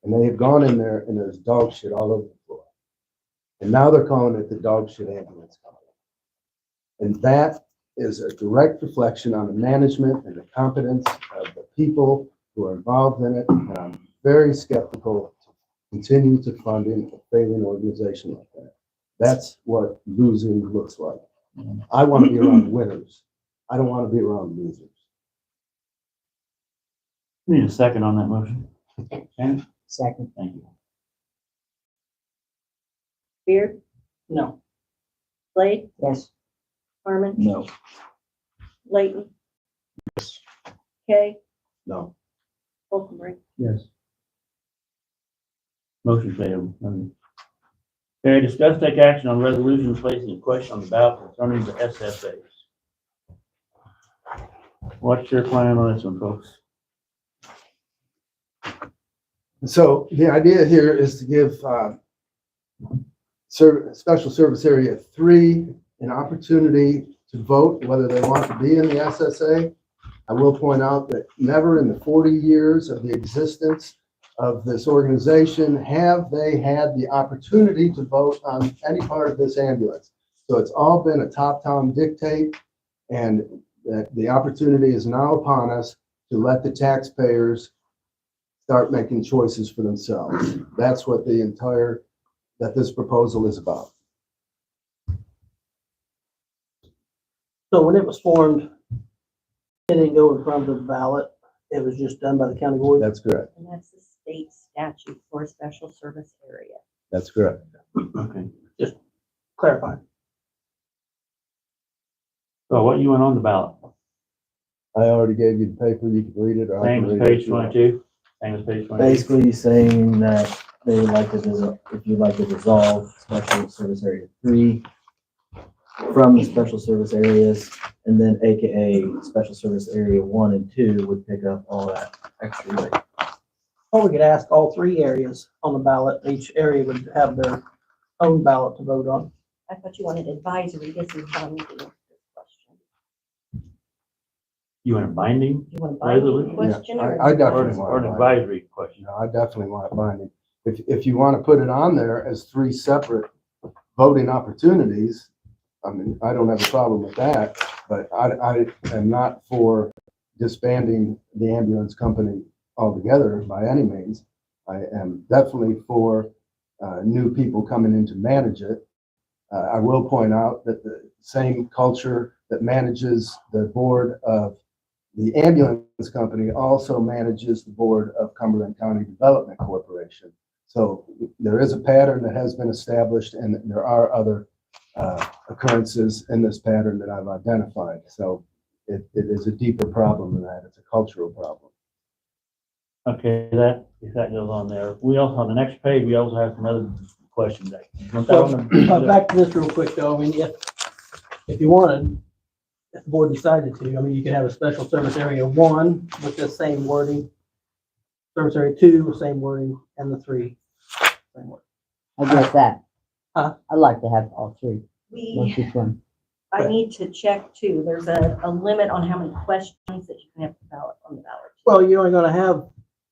And they have gone in there and there's dog shit all over the floor. And now they're calling it the dog shit ambulance company. And that is a direct reflection on the management and the competence of the people who are involved in it. And I'm very skeptical to continue to fund a failing organization like that. That's what losing looks like. I want to be around winners. I don't want to be around losers. Need a second on that motion. And Second. Thank you. Beard, No. Blade, Yes. Harmon, No. Layton. Kay, No. Bulkenbrink. Yes. Motion failed. Okay, discuss take action on resolution placing a question on the ballot concerning the SSAs. What's your plan on this one, folks? So the idea here is to give Special Service Area 3 an opportunity to vote whether they want to be in the SSA. I will point out that never in the 40 years of the existence of this organization have they had the opportunity to vote on any part of this ambulance. So it's all been a top-down dictate, and that the opportunity is now upon us to let the taxpayers start making choices for themselves. That's what that this proposal is about. So when it was formed, it didn't go in front of the ballot. It was just done by the county board. That's correct. And that's the state statute for a special service area. That's correct. Okay. Clarify. So what you want on the ballot? I already gave you the paper. You can read it. Or I Same can as read it page if you want. 22? Same as page 22? Basically saying that they would like to, if you'd like to dissolve Special Service Area 3 from the Special Service Areas, and then AKA Special Service Area 1 and 2 would pick up all that extra weight. Or we could ask all 3 areas on the ballot. Each area would have their own ballot to vote on. I thought you wanted advisory. This is binding. This question. You want a binding You want a binding resolution? question? or I Or definitely an want or it an binding. advisory question? I definitely want it binding. If you want to put it on there as 3 separate voting opportunities, I mean, I don't have a problem with that, but I am not for disbanding the ambulance company altogether by any means. I am definitely for new people coming in to manage it. I will point out that the same culture that manages the board of the ambulance company also manages the board of Cumberland County Development Corporation. So there is a pattern that has been established, and there are other occurrences in this pattern that I've identified. So it is a deeper problem than that. It's a cultural problem. Okay, if that goes on there. We also, on the next page, we also have some other questions. Back to this real quick though. I mean, if you wanted, if the board decided to, I mean, you could have a Special Service Area 1 with the same wording, Service Area 2, same wording, and the 3. Same wording. I get that. Huh? I'd like to have all 3. What's We, each one? I need to check too. There's a limit on how many questions that you can have on the ballot. Well, you're only gonna have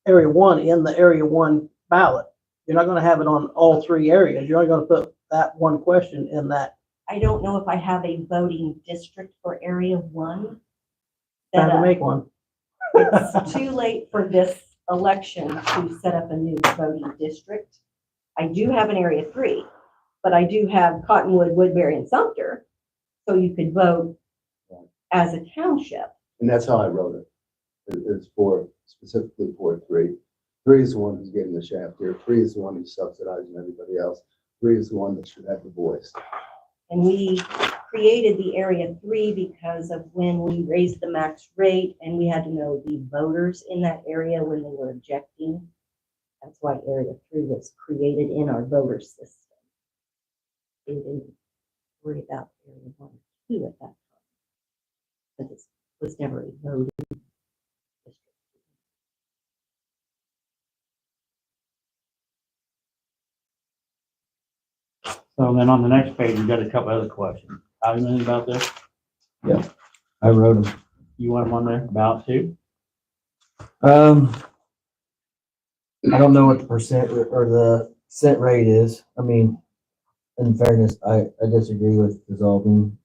Area 1 in the Area 1 ballot. You're not gonna have it on all 3 areas. You're only gonna put that one question in that. I don't know if I have a voting district for Area 1. Time Set to up. make one. It's too late for this election to set up a new voting district. I do have an Area 3, but I do have Cottonwood, Woodbury, and Sumter. So you could vote as a township. And that's how I wrote it. It's for, specifically for 3. 3 is the one who's getting the shaft here. 3 is the one who's subsidizing everybody else. 3 is the one that should have the voice. And we created the Area 3 because of when we raised the max rate and we had to know the voters in that area when they were objecting. That's why Area 3 was created in our voter system. They didn't worry about Area 1 or 2 at that time. But it was never a voting district. So then on the next page, we got a couple other questions. How you know about this? I wrote them. You want them on there? Ballot too? I don't know what the percent or the cent rate is. I mean, in fairness, I disagree with dissolving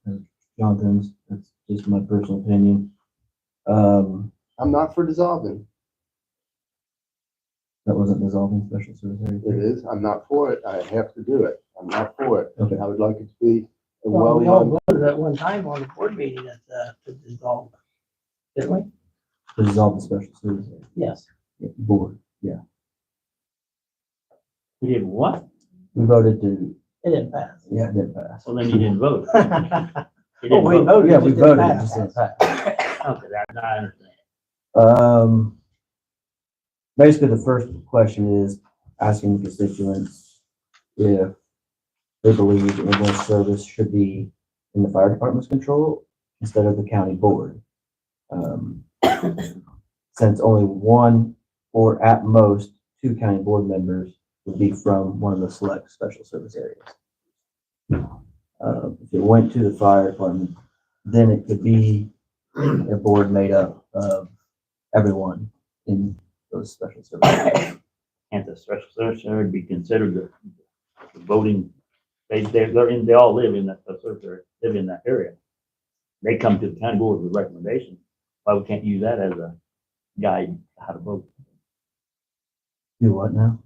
Jonathan's. That's just my personal opinion. I'm not for dissolving. That wasn't dissolving Special Service Area. It is. I'm not for it. I have to do it. I'm not for it. Okay. I would like it to be a Well, we all well-run. voted at one time on the board meeting to dissolve. Didn't we? To dissolve the Special Service Area. Yes. Board, yeah. We did what? We voted to, It didn't pass. yeah, it didn't pass. Well, then you didn't vote. You Oh, didn't we vote. voted. Yeah, it we just didn't voted, it pass. just didn't pass. Okay, that, I understand. Basically, the first question is asking the constituents if they believe the ambulance service should be in the fire department's control instead of the county board. Since only one or at most two county board members would be from one of the select special service areas. If it went to the fire department, then it could be a board made up of everyone in those special service areas. And the special service area would be considered the voting, they all live in that, live in that area. They come to the county board with recommendations. Why we can't use that as a guide how to vote? Do what now?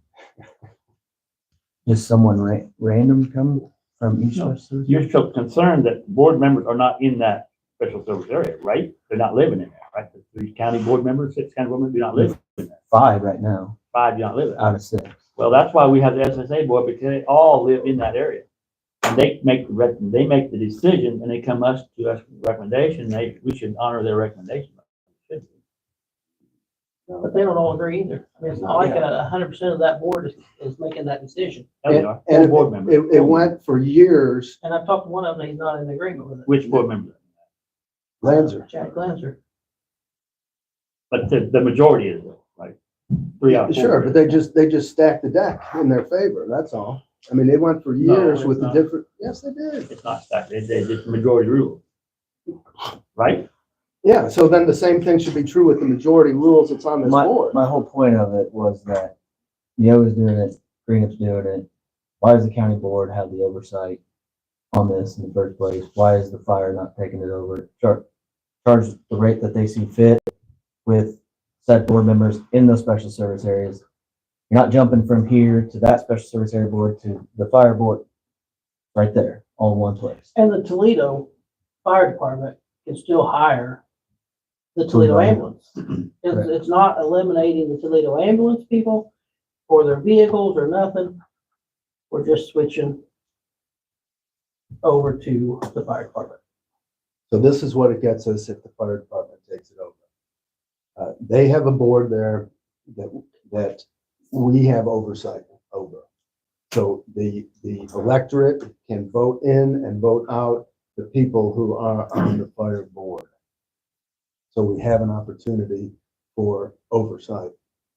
Just someone random come from each No, special service? You're so concerned that board members are not in that special service area, right? They're not living in there, right? The 3 county board members, 6 county board members do not live in there. 5 right now, 5 do not live in there. out of 6. Well, that's why we have the SSA board, because they all live in that area. And they make the decision, and they come to us with recommendation, we should honor their recommendation. But they don't all agree either. I mean, it's not like 100% of that board is making that decision. No, they are. And Board members. it went for years, And I've talked to one of them, he's not in agreement with it. Which board member? Lanzer. Jack Glanzer. But the majority is, like, 3 out of 4. Sure, but they just stacked the deck in their favor, that's all. I mean, they went for No, years it's with the not. different, yes, they did. It's not stacked, they just majority rule. Right? Yeah, so then the same thing should be true with the majority rules that's on this board. My whole point of it was that Neo's doing it, Greenup's doing it. Why does the county board have the oversight on this in the first place? Why is the fire not taking it over? Charge the rate that they see fit with said board members in those special service areas. You're not jumping from here to that special service area board to the fire board, right there, all in one place. And the Toledo Fire Department can still hire the Toledo ambulance. It's not eliminating the Toledo ambulance people or their vehicles or nothing. We're just switching over to the fire department. So this is what it gets us if the fire department takes it over. They have a board there that we have oversight over. So the electorate can vote in and vote out the people who are on the fire board. So we have an opportunity for oversight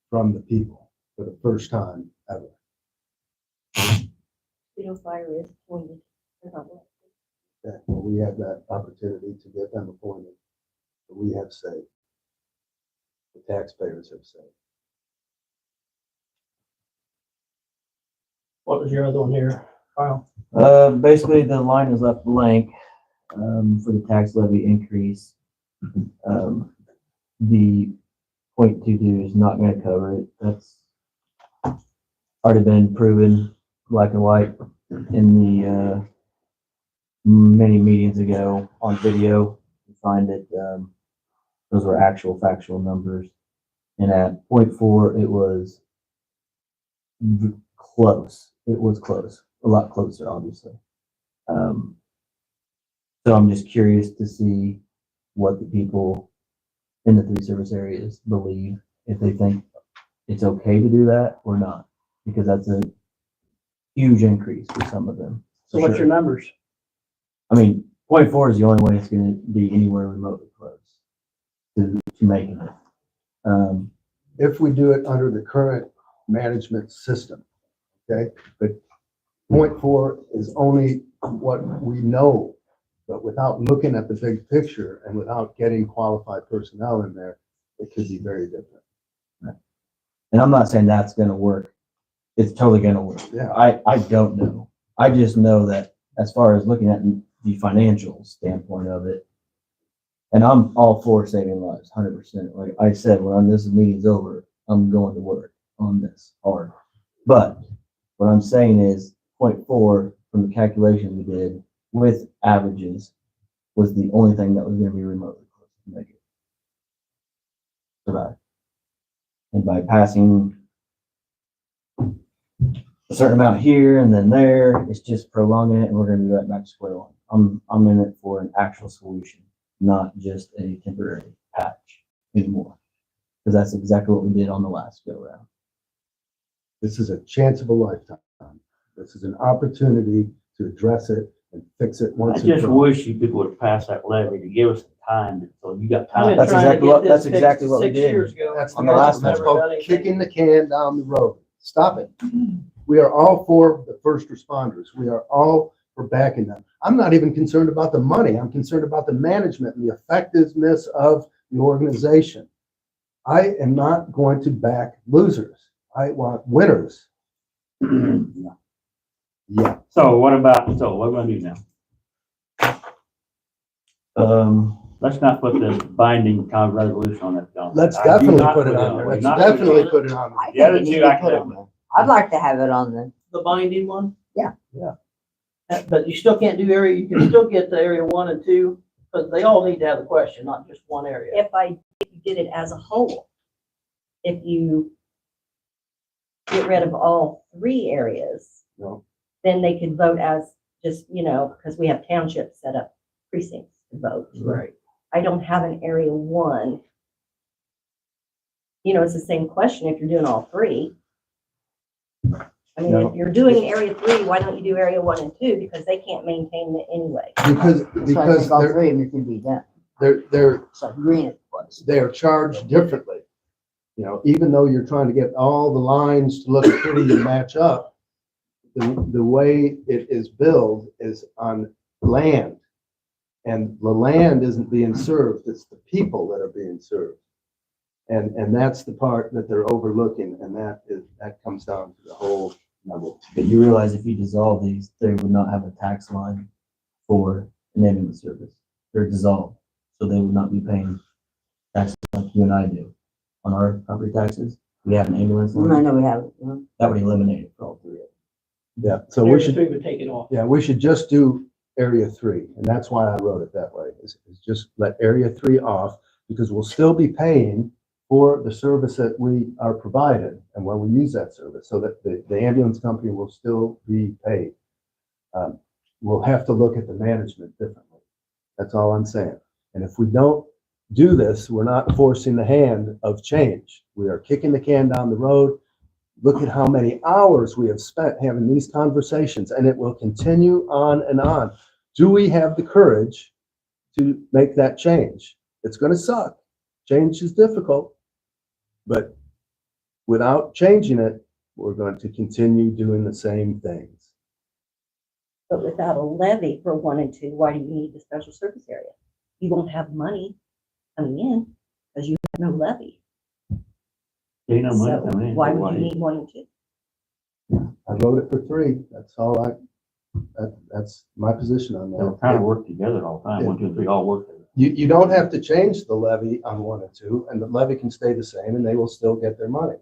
from the people for the first time ever. Fire is appointed. They're not elected. Yeah, well, we have that opportunity to get them appointed. We have say. The taxpayers have say. What was your other one here, Kyle? Basically, the line is left blank, for the tax levy increase. The 0.22 is not gonna cover it. That's already been proven black and white in the, many meetings ago on video. You find it, those were actual factual numbers. And at 0.4, it was close. It was close, a lot closer, obviously. So I'm just curious to see what the people in the 3 service areas believe, if they think it's okay to do that or not, because that's a huge increase for some of them. So what's your numbers? I mean, 0.4 is the only way it's gonna be anywhere remotely close to making it. If we do it under the current management system, okay? But 0.4 is only what we know, but without looking at the big picture and without getting qualified personnel in there, it could be very different. And I'm not saying that's gonna work. It's totally gonna work. Yeah. I don't know. I just know that as far as looking at the financial standpoint of it, and I'm all for saving lives, 100%. Like I said, when this meeting's over, I'm going to work on this hard. But what I'm saying is 0.4 from the calculations we did with averages was the only thing that was going to be remotely close to make it survive. And by passing a certain amount here and then there. It's just prolonging it, and we're gonna be right back to square one. I'm in it for an actual solution, not just a temporary patch anymore. Because that's exactly what we did on the last go round. This is a chance of a lifetime. This is an opportunity to address it and fix it I once and just for all. wish you people would pass that levy to give us some time, so you got I've time. been That's trying to exactly get what- this that's fixed exactly what we 6 did. years ago. That's On the last that's Never done called anything. kicking the can down the road. Stop it. We are all for the first responders. We are all for backing them. I'm not even concerned about the money. I'm concerned about the management and the effectiveness of the organization. I am not going to back losers. I want winners. Yeah. So what about, so what are we gonna do now? Let's not put the binding kind of resolution on that. John. Let's I do definitely not put it on there. Do Let's not put it on. definitely put it on there. I The other think it two needs I to put can on live there. I'd like to have it on there. The binding one? Yeah. Yeah. But you still can't do area, you can still get the area 1 and 2, but they all need to have the question, not just one area. If you did it as a whole, if you get rid of all 3 areas, No. then they could vote as just, because we have townships set up precincts to vote. Right. I don't have an area 1. It's the same question if you're doing all 3. I mean, No. if you're doing area 3, why don't you do area 1 and 2? Because they can't maintain it anyway. Because, That's why I because think all three of them can be done. they're So green it was. they are charged differently. Even though you're trying to get all the lines to look pretty and match up, the way it is billed is on land. And the land isn't being served, it's the people that are being served. And that's the part that they're overlooking, and that comes down to the whole level. But you realize if you dissolve these, they would not have a tax line for an ambulance service. They're dissolved, so they would not be paying taxes like you and I do. On our property taxes, we have an ambulance I line. know we have it. That would eliminate it for all 3 of them. Yeah, so we Area should, 3 would take it off. yeah, we should just do area 3, and that's why I wrote it that way, is just let area 3 off, because we'll still be paying for the service that we are provided, and when we use that service, so that the ambulance company will still be paid. We'll have to look at the management differently. That's all I'm saying. And if we don't do this, we're not forcing the hand of change. We are kicking the can down the road. Look at how many hours we have spent having these conversations, and it will continue on and on. Do we have the courage to make that change? It's going to suck. Change is difficult, but without changing it, we're going to continue doing the same things. But without a levy for 1 and 2, why do you need the special service area? You won't have money coming in because you have no levy. Ain't no money So coming in. why would you need 1 and 2? I wrote it for 3. That's all that's my position on They'll that. kind of work together all the time. 1, 2, 3, all work together. You don't have to change the levy on 1 and 2, and the levy can stay the same, and they will still get their money.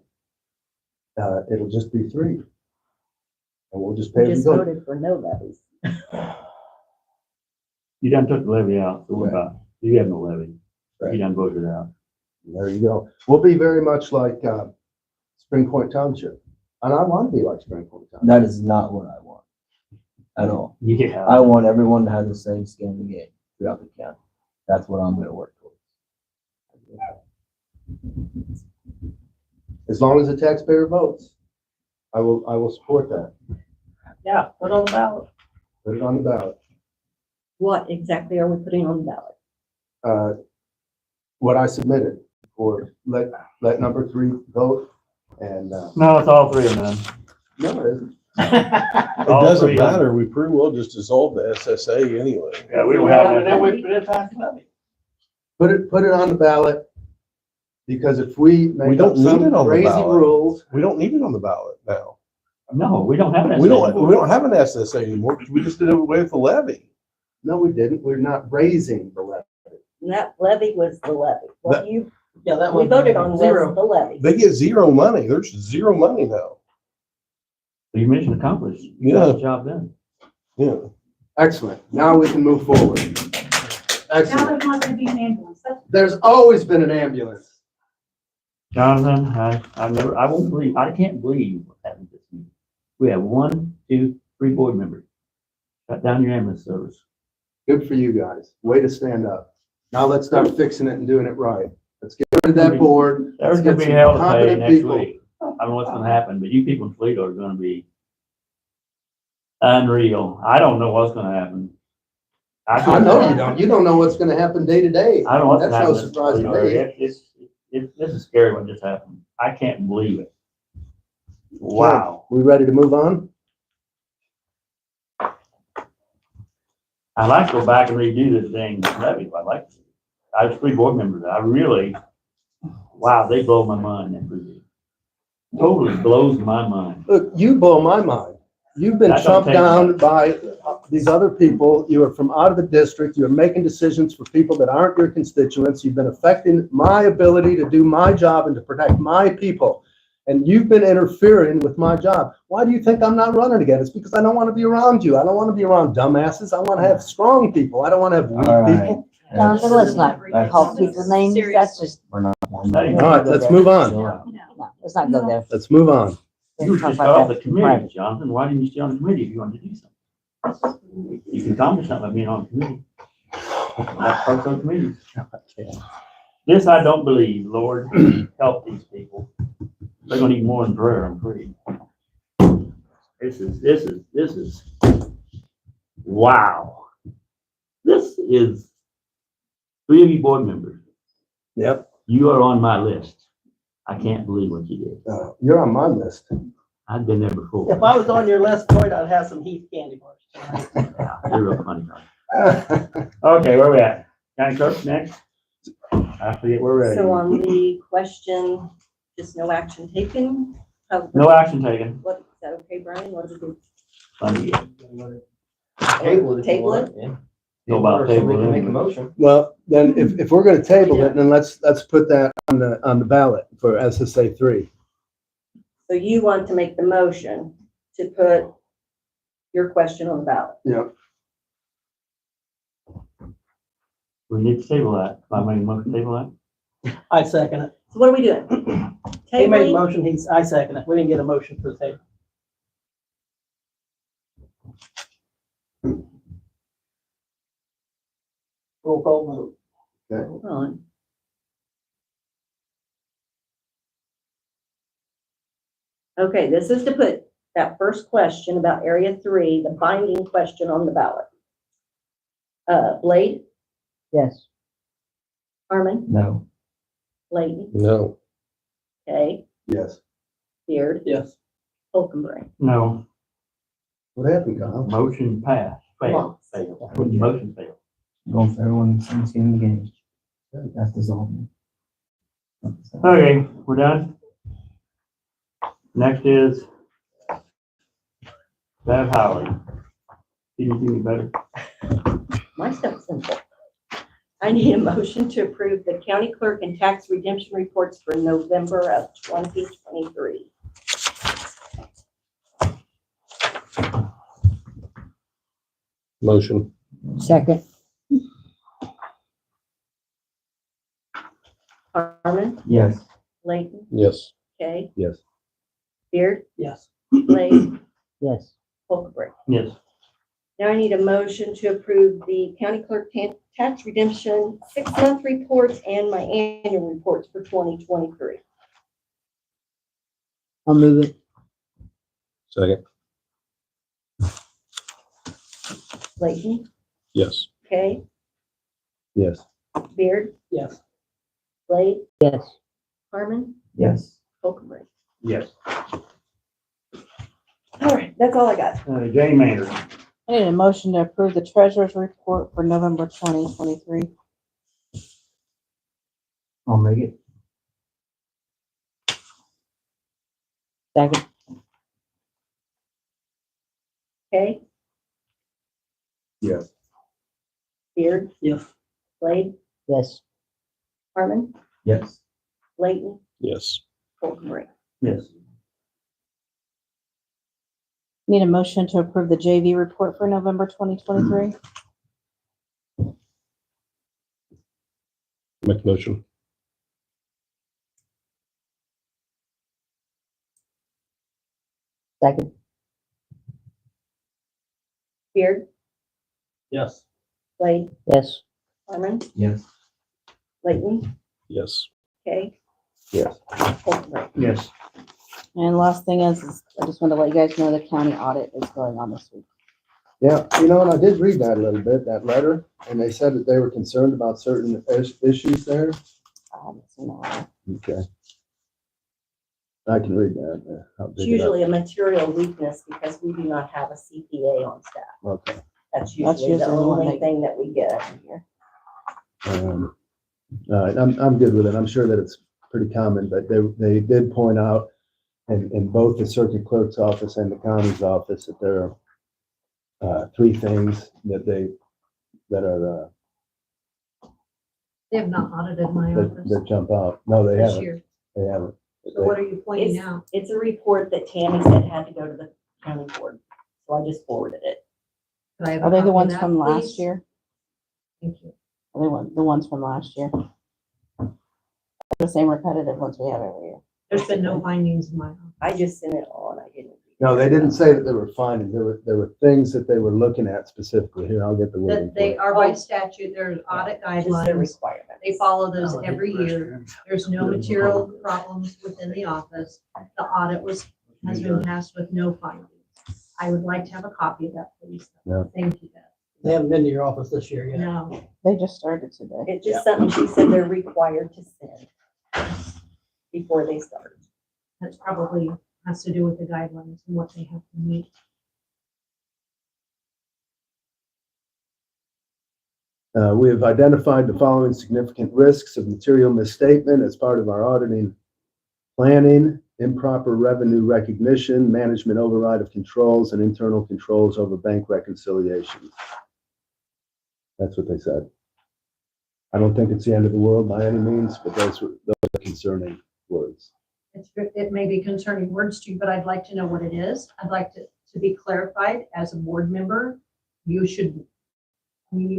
It'll just be 3. And we'll just pay We as just we go. voted for no levies. You done took the levy out, so what about, you have no levy. Right. You done voted it out. There you go. We'll be very much like Spring Point Township. And I want to be like Spring Point Township. That is not what I want at all. Yeah. I want everyone to have the same skin in the game throughout the county. That's what I'm going to work towards. As long as the taxpayer votes, I will support that. Yeah, put on the ballot. Put it on the ballot. What exactly are we putting on the ballot? What I submitted for let number 3 vote, and No, it's all 3 of them. no, it isn't. It All doesn't 3 of them. matter. We pretty well just dissolved the SSA anyway. Yeah, we don't have And then that. we put it past the levy. Put it on the ballot, because if we We make don't up need it some on the crazy ballot. rules, We don't need it on the ballot now. No, we don't have that. We don't have an SSA anymore because we just did it away with the levy. no, we didn't. We're not raising the levy. And that levy was the levy. What you, Yeah, that we one. voted on was Zero. the levy. They get zero money. There's zero money now. Your mission accomplished. You Yeah. got the job done. Yeah. Excellent. Now we can move forward. Now Excellent. there's not gonna be an ambulance. There's always been an ambulance. Jonathan, I won't believe, I can't believe what happened this week. We have 1, 2, 3 board members. Shut down your ambulance service. Good for you guys. Way to stand up. Now let's start fixing it and doing it right. Let's get rid of that board. There's Let's gonna get be some hell to pay competent next people. week. I don't know what's gonna happen, but you people in Toledo are gonna be unreal. I don't know what's gonna happen. I know you don't. You don't know what's gonna happen day to day. I don't know what's That's gonna no happen. surprise to me. This is scary what just happened. I can't believe it. Wow. We ready to move on? I'd like to go back and redo this thing, levy. I'd like to. I was 3 board members. I really, wow, they blow my mind. That really totally blows my mind. Look, you blow my mind. You've been That don't chumped take down much. by these other people. You are from out of the district. You're making decisions for people that aren't your constituents. You've been affecting my ability to do my job and to protect my people. And you've been interfering with my job. Why do you think I'm not running again? It's because I don't want to be around you. I don't want to be around dumbasses. I want to have strong people. I don't want to have weak All right. people. Jonathan, let's not call people names. That's just, We're not. All right, let's move on. no, let's not go there. Let's move on. You were Let's talk just about off the that in committee, private. Jonathan. Why didn't you stay on the committee if you wanted to do something? You can tell me something about being on the committee. That's part of the committee. This I don't believe, Lord, help these people. They're gonna need more than prayer, I'm afraid. This is, wow. This is 3 of you board members. Yep. You are on my list. I can't believe what you did. You're on my list. I've been there before. If I was on your list, Floyd, I'd have some Heath candy bars. Yeah, you're real funny, guy. Okay, where we at? County clerk next? I forget where we're at. So on the question, just no action taken? No action taken. What, is that okay, Brian? What do we do? Funny. Table it if you Table want, it? yeah. Go about Or somebody table can it. make a motion. Well, then if we're gonna table it, then let's put that on the ballot for SSA 3. So you want to make the motion to put your question on the ballot? Yeah. We need to table that. If I make a motion to table that? I second it. So what are we doing? He made a Tabling? motion, I second it. We didn't get a motion for the table. Roll call vote. Hold on. Okay, this is to put that first question about Area 3, the binding question on the ballot. Blade, Yes. Harmon, No. Layton, No. Kay, Yes. Beard, Yes. Holcomb. No. What happened, Kyle? Motion passed. Failed. Motion failed. Going for everyone's in the game. That's dissolving. Okay, we're done. Next is Bev Howley. Can you do me better? My stuff's simple. I need a motion to approve the county clerk and tax redemption reports for November of 2023. Motion. Second, Harmon, Yes. Layton, Yes. Kay, Yes. Beard, Yes. Blade, yes. Holcomb. Yes. Now I need a motion to approve the county clerk tax redemption 6-month reports and my annual reports for 2023. I'll move it. Second. Layton, Yes. Kay, Yes. Beard, Yes. Blade, Yes. Harmon, Yes. Holcomb. Yes. All right, that's all I got. Jane Maynard. I need a motion to approve the treasurer's report for November 2023. I'll make it. Second, Kay, Yes. Beard, Yes. Blade, yes. Harmon, Yes. Layton, Yes. Holcomb. Yes. Need a motion to approve the JV report for November 2023. Make a motion. Second, Beard, Yes. Blade, Yes. Harmon, Yes. Layton, Yes. Kay, Yes. Holcomb. Yes. And last thing is I just want to let you guys know the county audit is going on this week. Yeah, you know, and I did read that a little bit, that letter, and they said that they were concerned about certain issues there. I haven't seen it all. Okay. I can read that. I'll It's dig it up. usually a material weakness because we do not have a CPA on staff. Okay. That's usually the usually the one only they- thing that we get every year. All right, I'm good with it. I'm sure that it's pretty common, but they did point out in both the circuit clerk's office and the county's office that there are three things that are, They have not audited my office that jump out. No, they this haven't. year. They haven't. So what are you pointing It's, out? it's a report that Tammy said had to go to the county board, so I just forwarded it. Could I have a Are they copy the of ones that, from last please? year? Thank you. Are they the ones from last year? The same repetitive ones we have every year. There's been no findings in my office. I just sent it all and I didn't. No, they didn't say that there were findings. There were things that they were looking at specifically. Here, I'll get the wording. That they are by statute, there's audit Just a guidelines. requirement. They follow those every year. There's no material problems within the office. The audit has been passed with no findings. I would like to have a copy of that, please. Yeah. Thank you, Beth. They haven't been to your office this year yet. No, They just started today. It's just something she said they're required to send before they start. that's probably has to do with the guidelines and what they have to meet. We have identified the following significant risks of material misstatement as part of our auditing planning: improper revenue recognition, management override of controls, and internal controls over bank reconciliations. That's what they said. I don't think it's the end of the world by any means, but those are concerning words. It may be concerning words to you, but I'd like to know what it is. I'd like to be clarified as a board member. You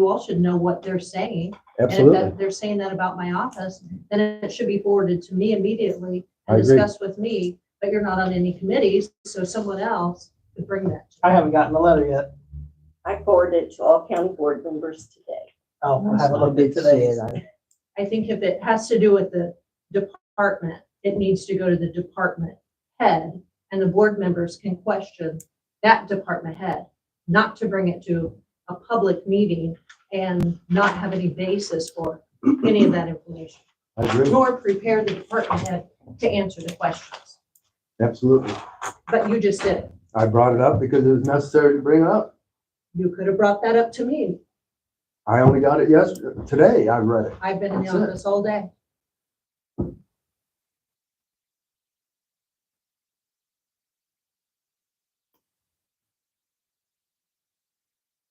all should know what they're saying. And Absolutely. if they're saying that about my office, then it should be forwarded to me immediately I and agree. discussed with me, but you're not on any committees, so someone else could bring that. to I me. haven't gotten the letter yet. I forwarded it to all county board members today. Oh, I haven't looked I at did see today. it. I think if it has to do with the department, it needs to go to the department head, and the board members can question that department head, not to bring it to a public meeting and not have any basis for any of that information, I agree. nor prepare the department head to answer the questions. Absolutely. But you just did it. I brought it up because it was necessary to bring it up. You could have brought that up to me. I only got it today. I read it. I've been in the That's it. office all day.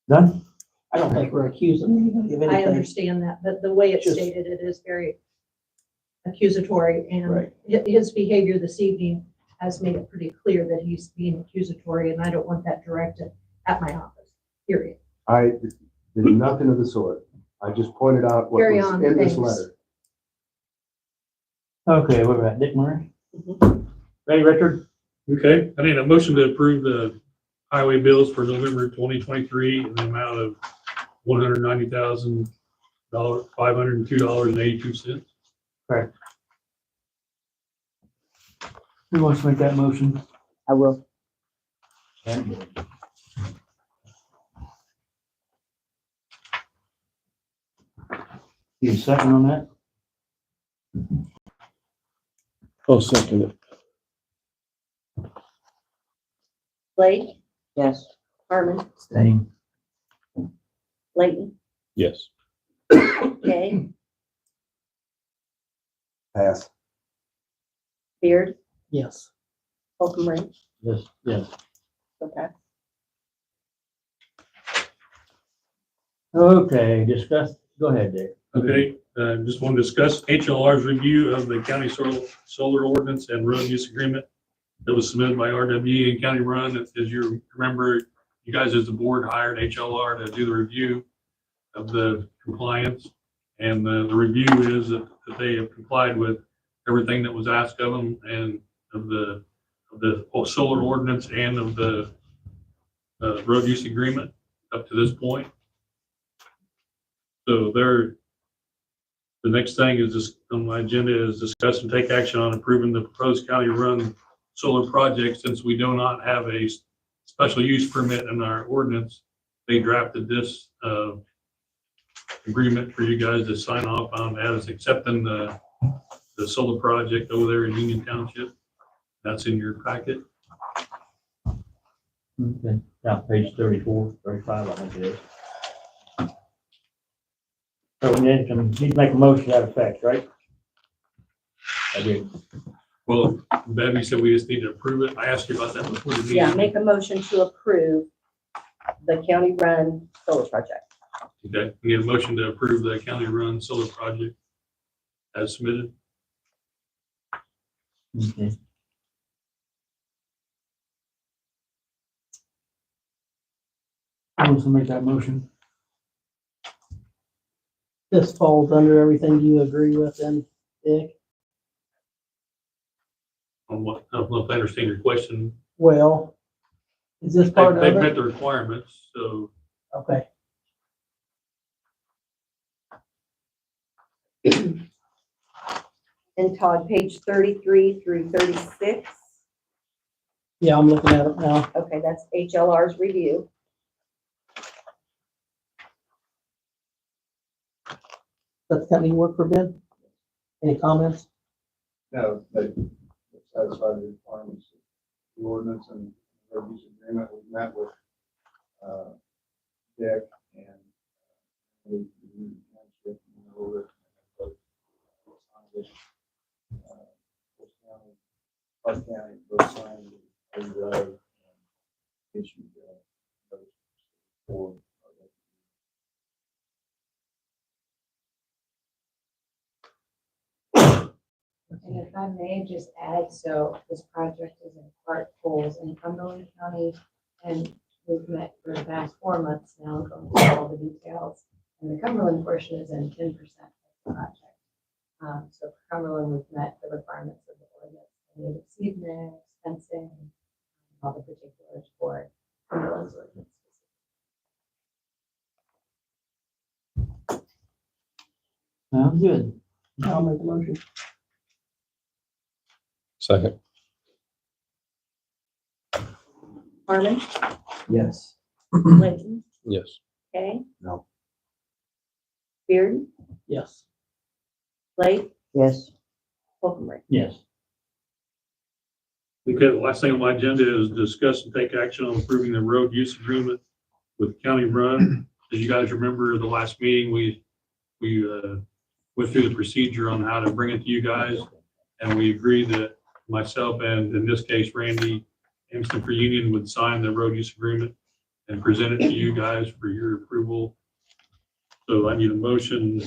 Done? I don't think we're accusing anybody of I anything. understand that, but the way it's Just- stated, it is very accusatory, and Right. his behavior this evening has made it pretty clear that he's being accusatory, and I don't want that directed at my office, period. I did nothing of the sort. I just pointed out what Carry was on, in this thanks. letter. Okay, where we're at, Dick Murray? Ready, Richard? Okay, I need a motion to approve the highway bills for November 2023 in the amount of $190,000, $502.82. Correct. Who wants to make that motion? I will. Need a second on that? I'll second it. Blake, Yes. Harmon, Staying. Layton, Yes. Kay, Pass. Beard, Yes. Holcomb. Yes, yes. Okay. Okay, discuss, go ahead, Dick. Okay, just want to discuss HLR's review of the county solar ordinance and road use agreement that was submitted by RWE and County Run. As you remember, you guys as the board hired HLR to do the review of the compliance. And the review is that they have complied with everything that was asked of them and of the solar ordinance and of the road use agreement. up to this point. So the next thing is this on my agenda is discuss and take action on approving the proposed county-run solar project. Since we do not have a special use permit in our ordinance, they drafted this agreement for you guys to sign off on as accepting the solar project over there in Union Township. That's in your packet. Okay, down page 34, 35, I think it is. So we need to make a motion to that effect, right? I did. Well, Becky said we just need to approve it. I asked you about that before the meeting. Yeah, make a motion to approve the county-run solar project. Okay, we need a motion to approve the county-run solar project as submitted. Okay. Who wants to make that motion? This falls under everything you agree with then, Dick? On what, I don't know if I understand your question. Well, is this part They've of met it? the requirements, so Okay, And Todd, page 33 through 36. yeah, I'm looking at it now. Okay, that's HLR's review. That's company you work for, Ben? Any comments? No, they satisfy the requirements of the ordinance and road use agreement. We met with, Dick and we township and over it. Clark County, both signed the road and issued, notice for. And if I may just add, so this project is in Clark Pools in Cumberland County, and we've met for the past 4 months now, going through all the details. And the Cumberland portion is in 10% of the project. So for Cumberland, we've met the requirements of the ordinance, the native seed mix, fencing, all the particulars for Cumberland's ordinance. Sounds good. I'll make the motion. Second. Harmon, Yes. Clayton, Yes. Kay, No. Beard, Yes. Blake, Yes. Holcomb. Yes. okay, the last thing on my agenda is discuss and take action on approving the road use agreement with County Run. As you guys remember, the last meeting, we went through the procedure on how to bring it to you guys. And we agreed that myself and in this case, Randy Amston for Union would sign the road use agreement and present it to you guys for your approval. So I need a motion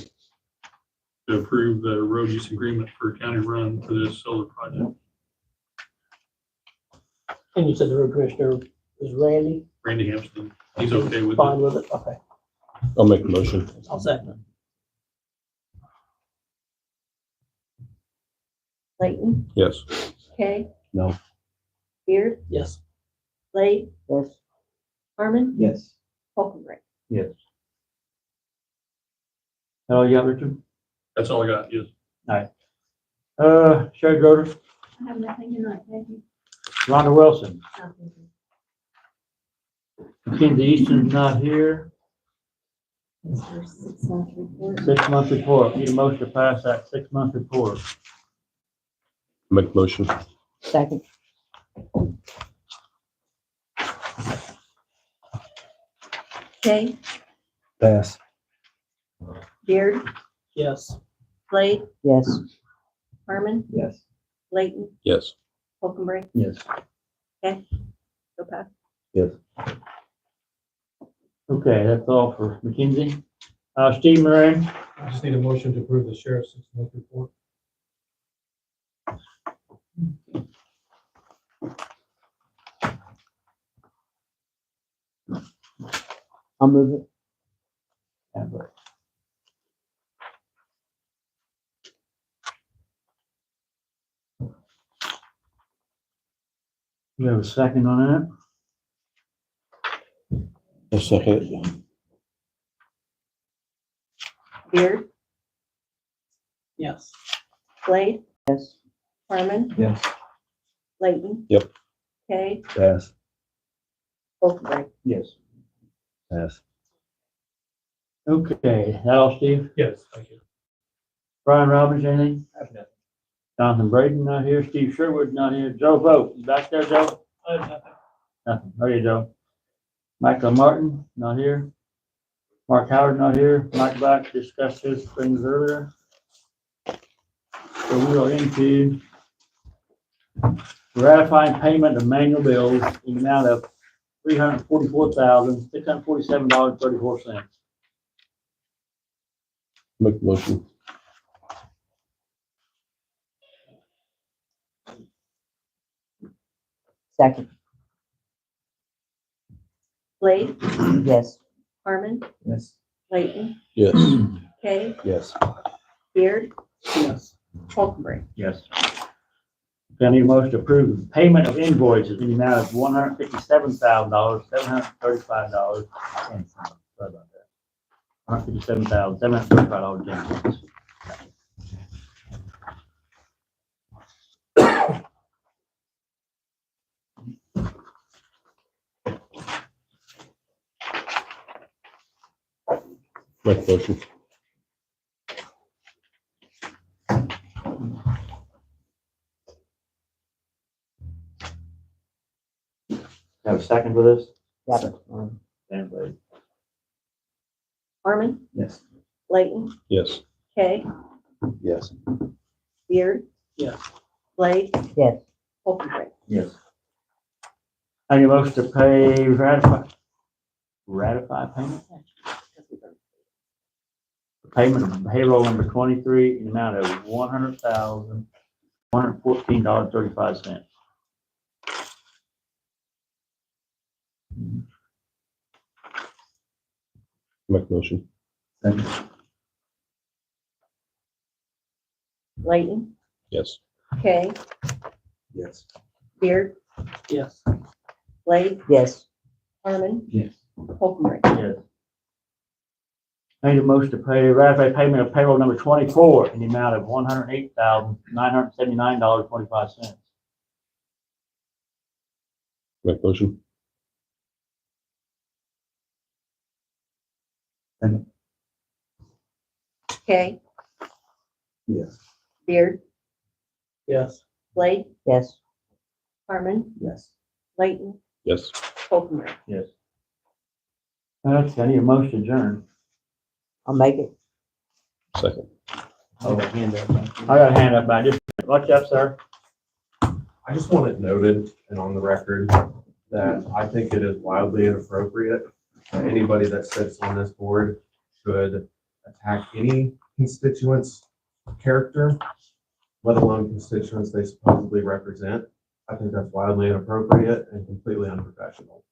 to approve the road use agreement for County Run for this solar project. And you said the road commissioner is Randy? Randy Hampton, he's okay with Fine it. with it, okay. I'll make the motion. I'll second. Clayton, Yes. Kay. No. Beard, Yes. Blake, Yes. Harmon, Yes. Holcomb. Yes. Oh, you got, Richard? That's all I got, yes. Sherry Groder, I have nothing tonight, thank you. Rhonda Wilson, Mackenzie Easton's not here. 6-month report. 6-month report. Need a motion to pass that 6-month report. Make the motion. Second. Kay, Pass. Beard, Yes. Blake, Yes. Harmon, Yes. Clayton, Yes. Holcomb. Yes. Go pass. Yes. Okay, that's all for Mackenzie. Steve Moran, I just need a motion to approve the sheriff's 6-month report. I'll move it. you have a second on that? A second. Beard, Yes. Blade, Yes. Harmon, Yes. Layton. Yep. Kay, Pass. Oldberry. Yes. Pass. Okay, that all, Steve? Yes, thank you. Brian Robbins, anything? Jonathan Braden not here, Steve Sherwood not here, Joe Vogt, you back there, Joe? Nothing, how are you, Joe? Michael Martin, not here. Mark Howard, not here. Mike Black discussed his things earlier. So we are into ratifying payment of manual bills in the amount of $344,647.34. Make the motion. Second. Blade, Yes. Harmon, Yes. Layton, Yes. Kay, Yes. Beard, Yes. Oldberry. Yes. Okay, I need a motion to approve the payment of invoices in the amount of $157,735. Sorry about that. $157,735. Make the motion. Have a second for this? Yep. Dan Blade. Harmon, Yes. Layton, Yes. Kay, Yes. Beard, Yes. Blade, Yes. Oldberry. Yes. I need a motion to ratify payment? Payment of payroll number 23 in the amount of $100,114.35. Make the motion. Layton, Yes. Kay, Yes. Beard, Yes. Blade, Yes. Harmon, Yes. Oldberry. Yes. I need a motion to ratify payment of payroll number 24 in the amount of $108,979.25. Make the motion. Kay, Yes. Beard, Yes. Blade, Yes. Harmon, Yes. Layton, Yes. Oldberry. Yes. Okay, I need a motion to adjourn. I'll make it. Second. I got a hand up, but I just, what's up, sir? I just want it noted and on the record that I think it is wildly inappropriate that anybody that sits on this board should attack any constituent's character, let alone constituents they supposedly represent. I think that's wildly inappropriate and completely unprofessional.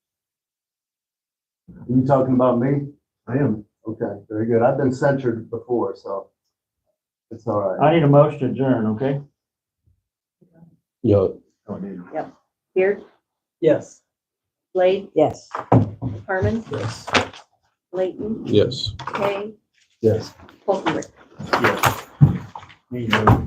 You talking about me? I am. Okay, very good. I've been censured before, so it's all right. I need a motion to adjourn, okay? Yeah. Beard, Yes. Blade, Yes. Harmon, Yes. Layton, Yes. Kay, Yes. Oldberry. Yes. Need a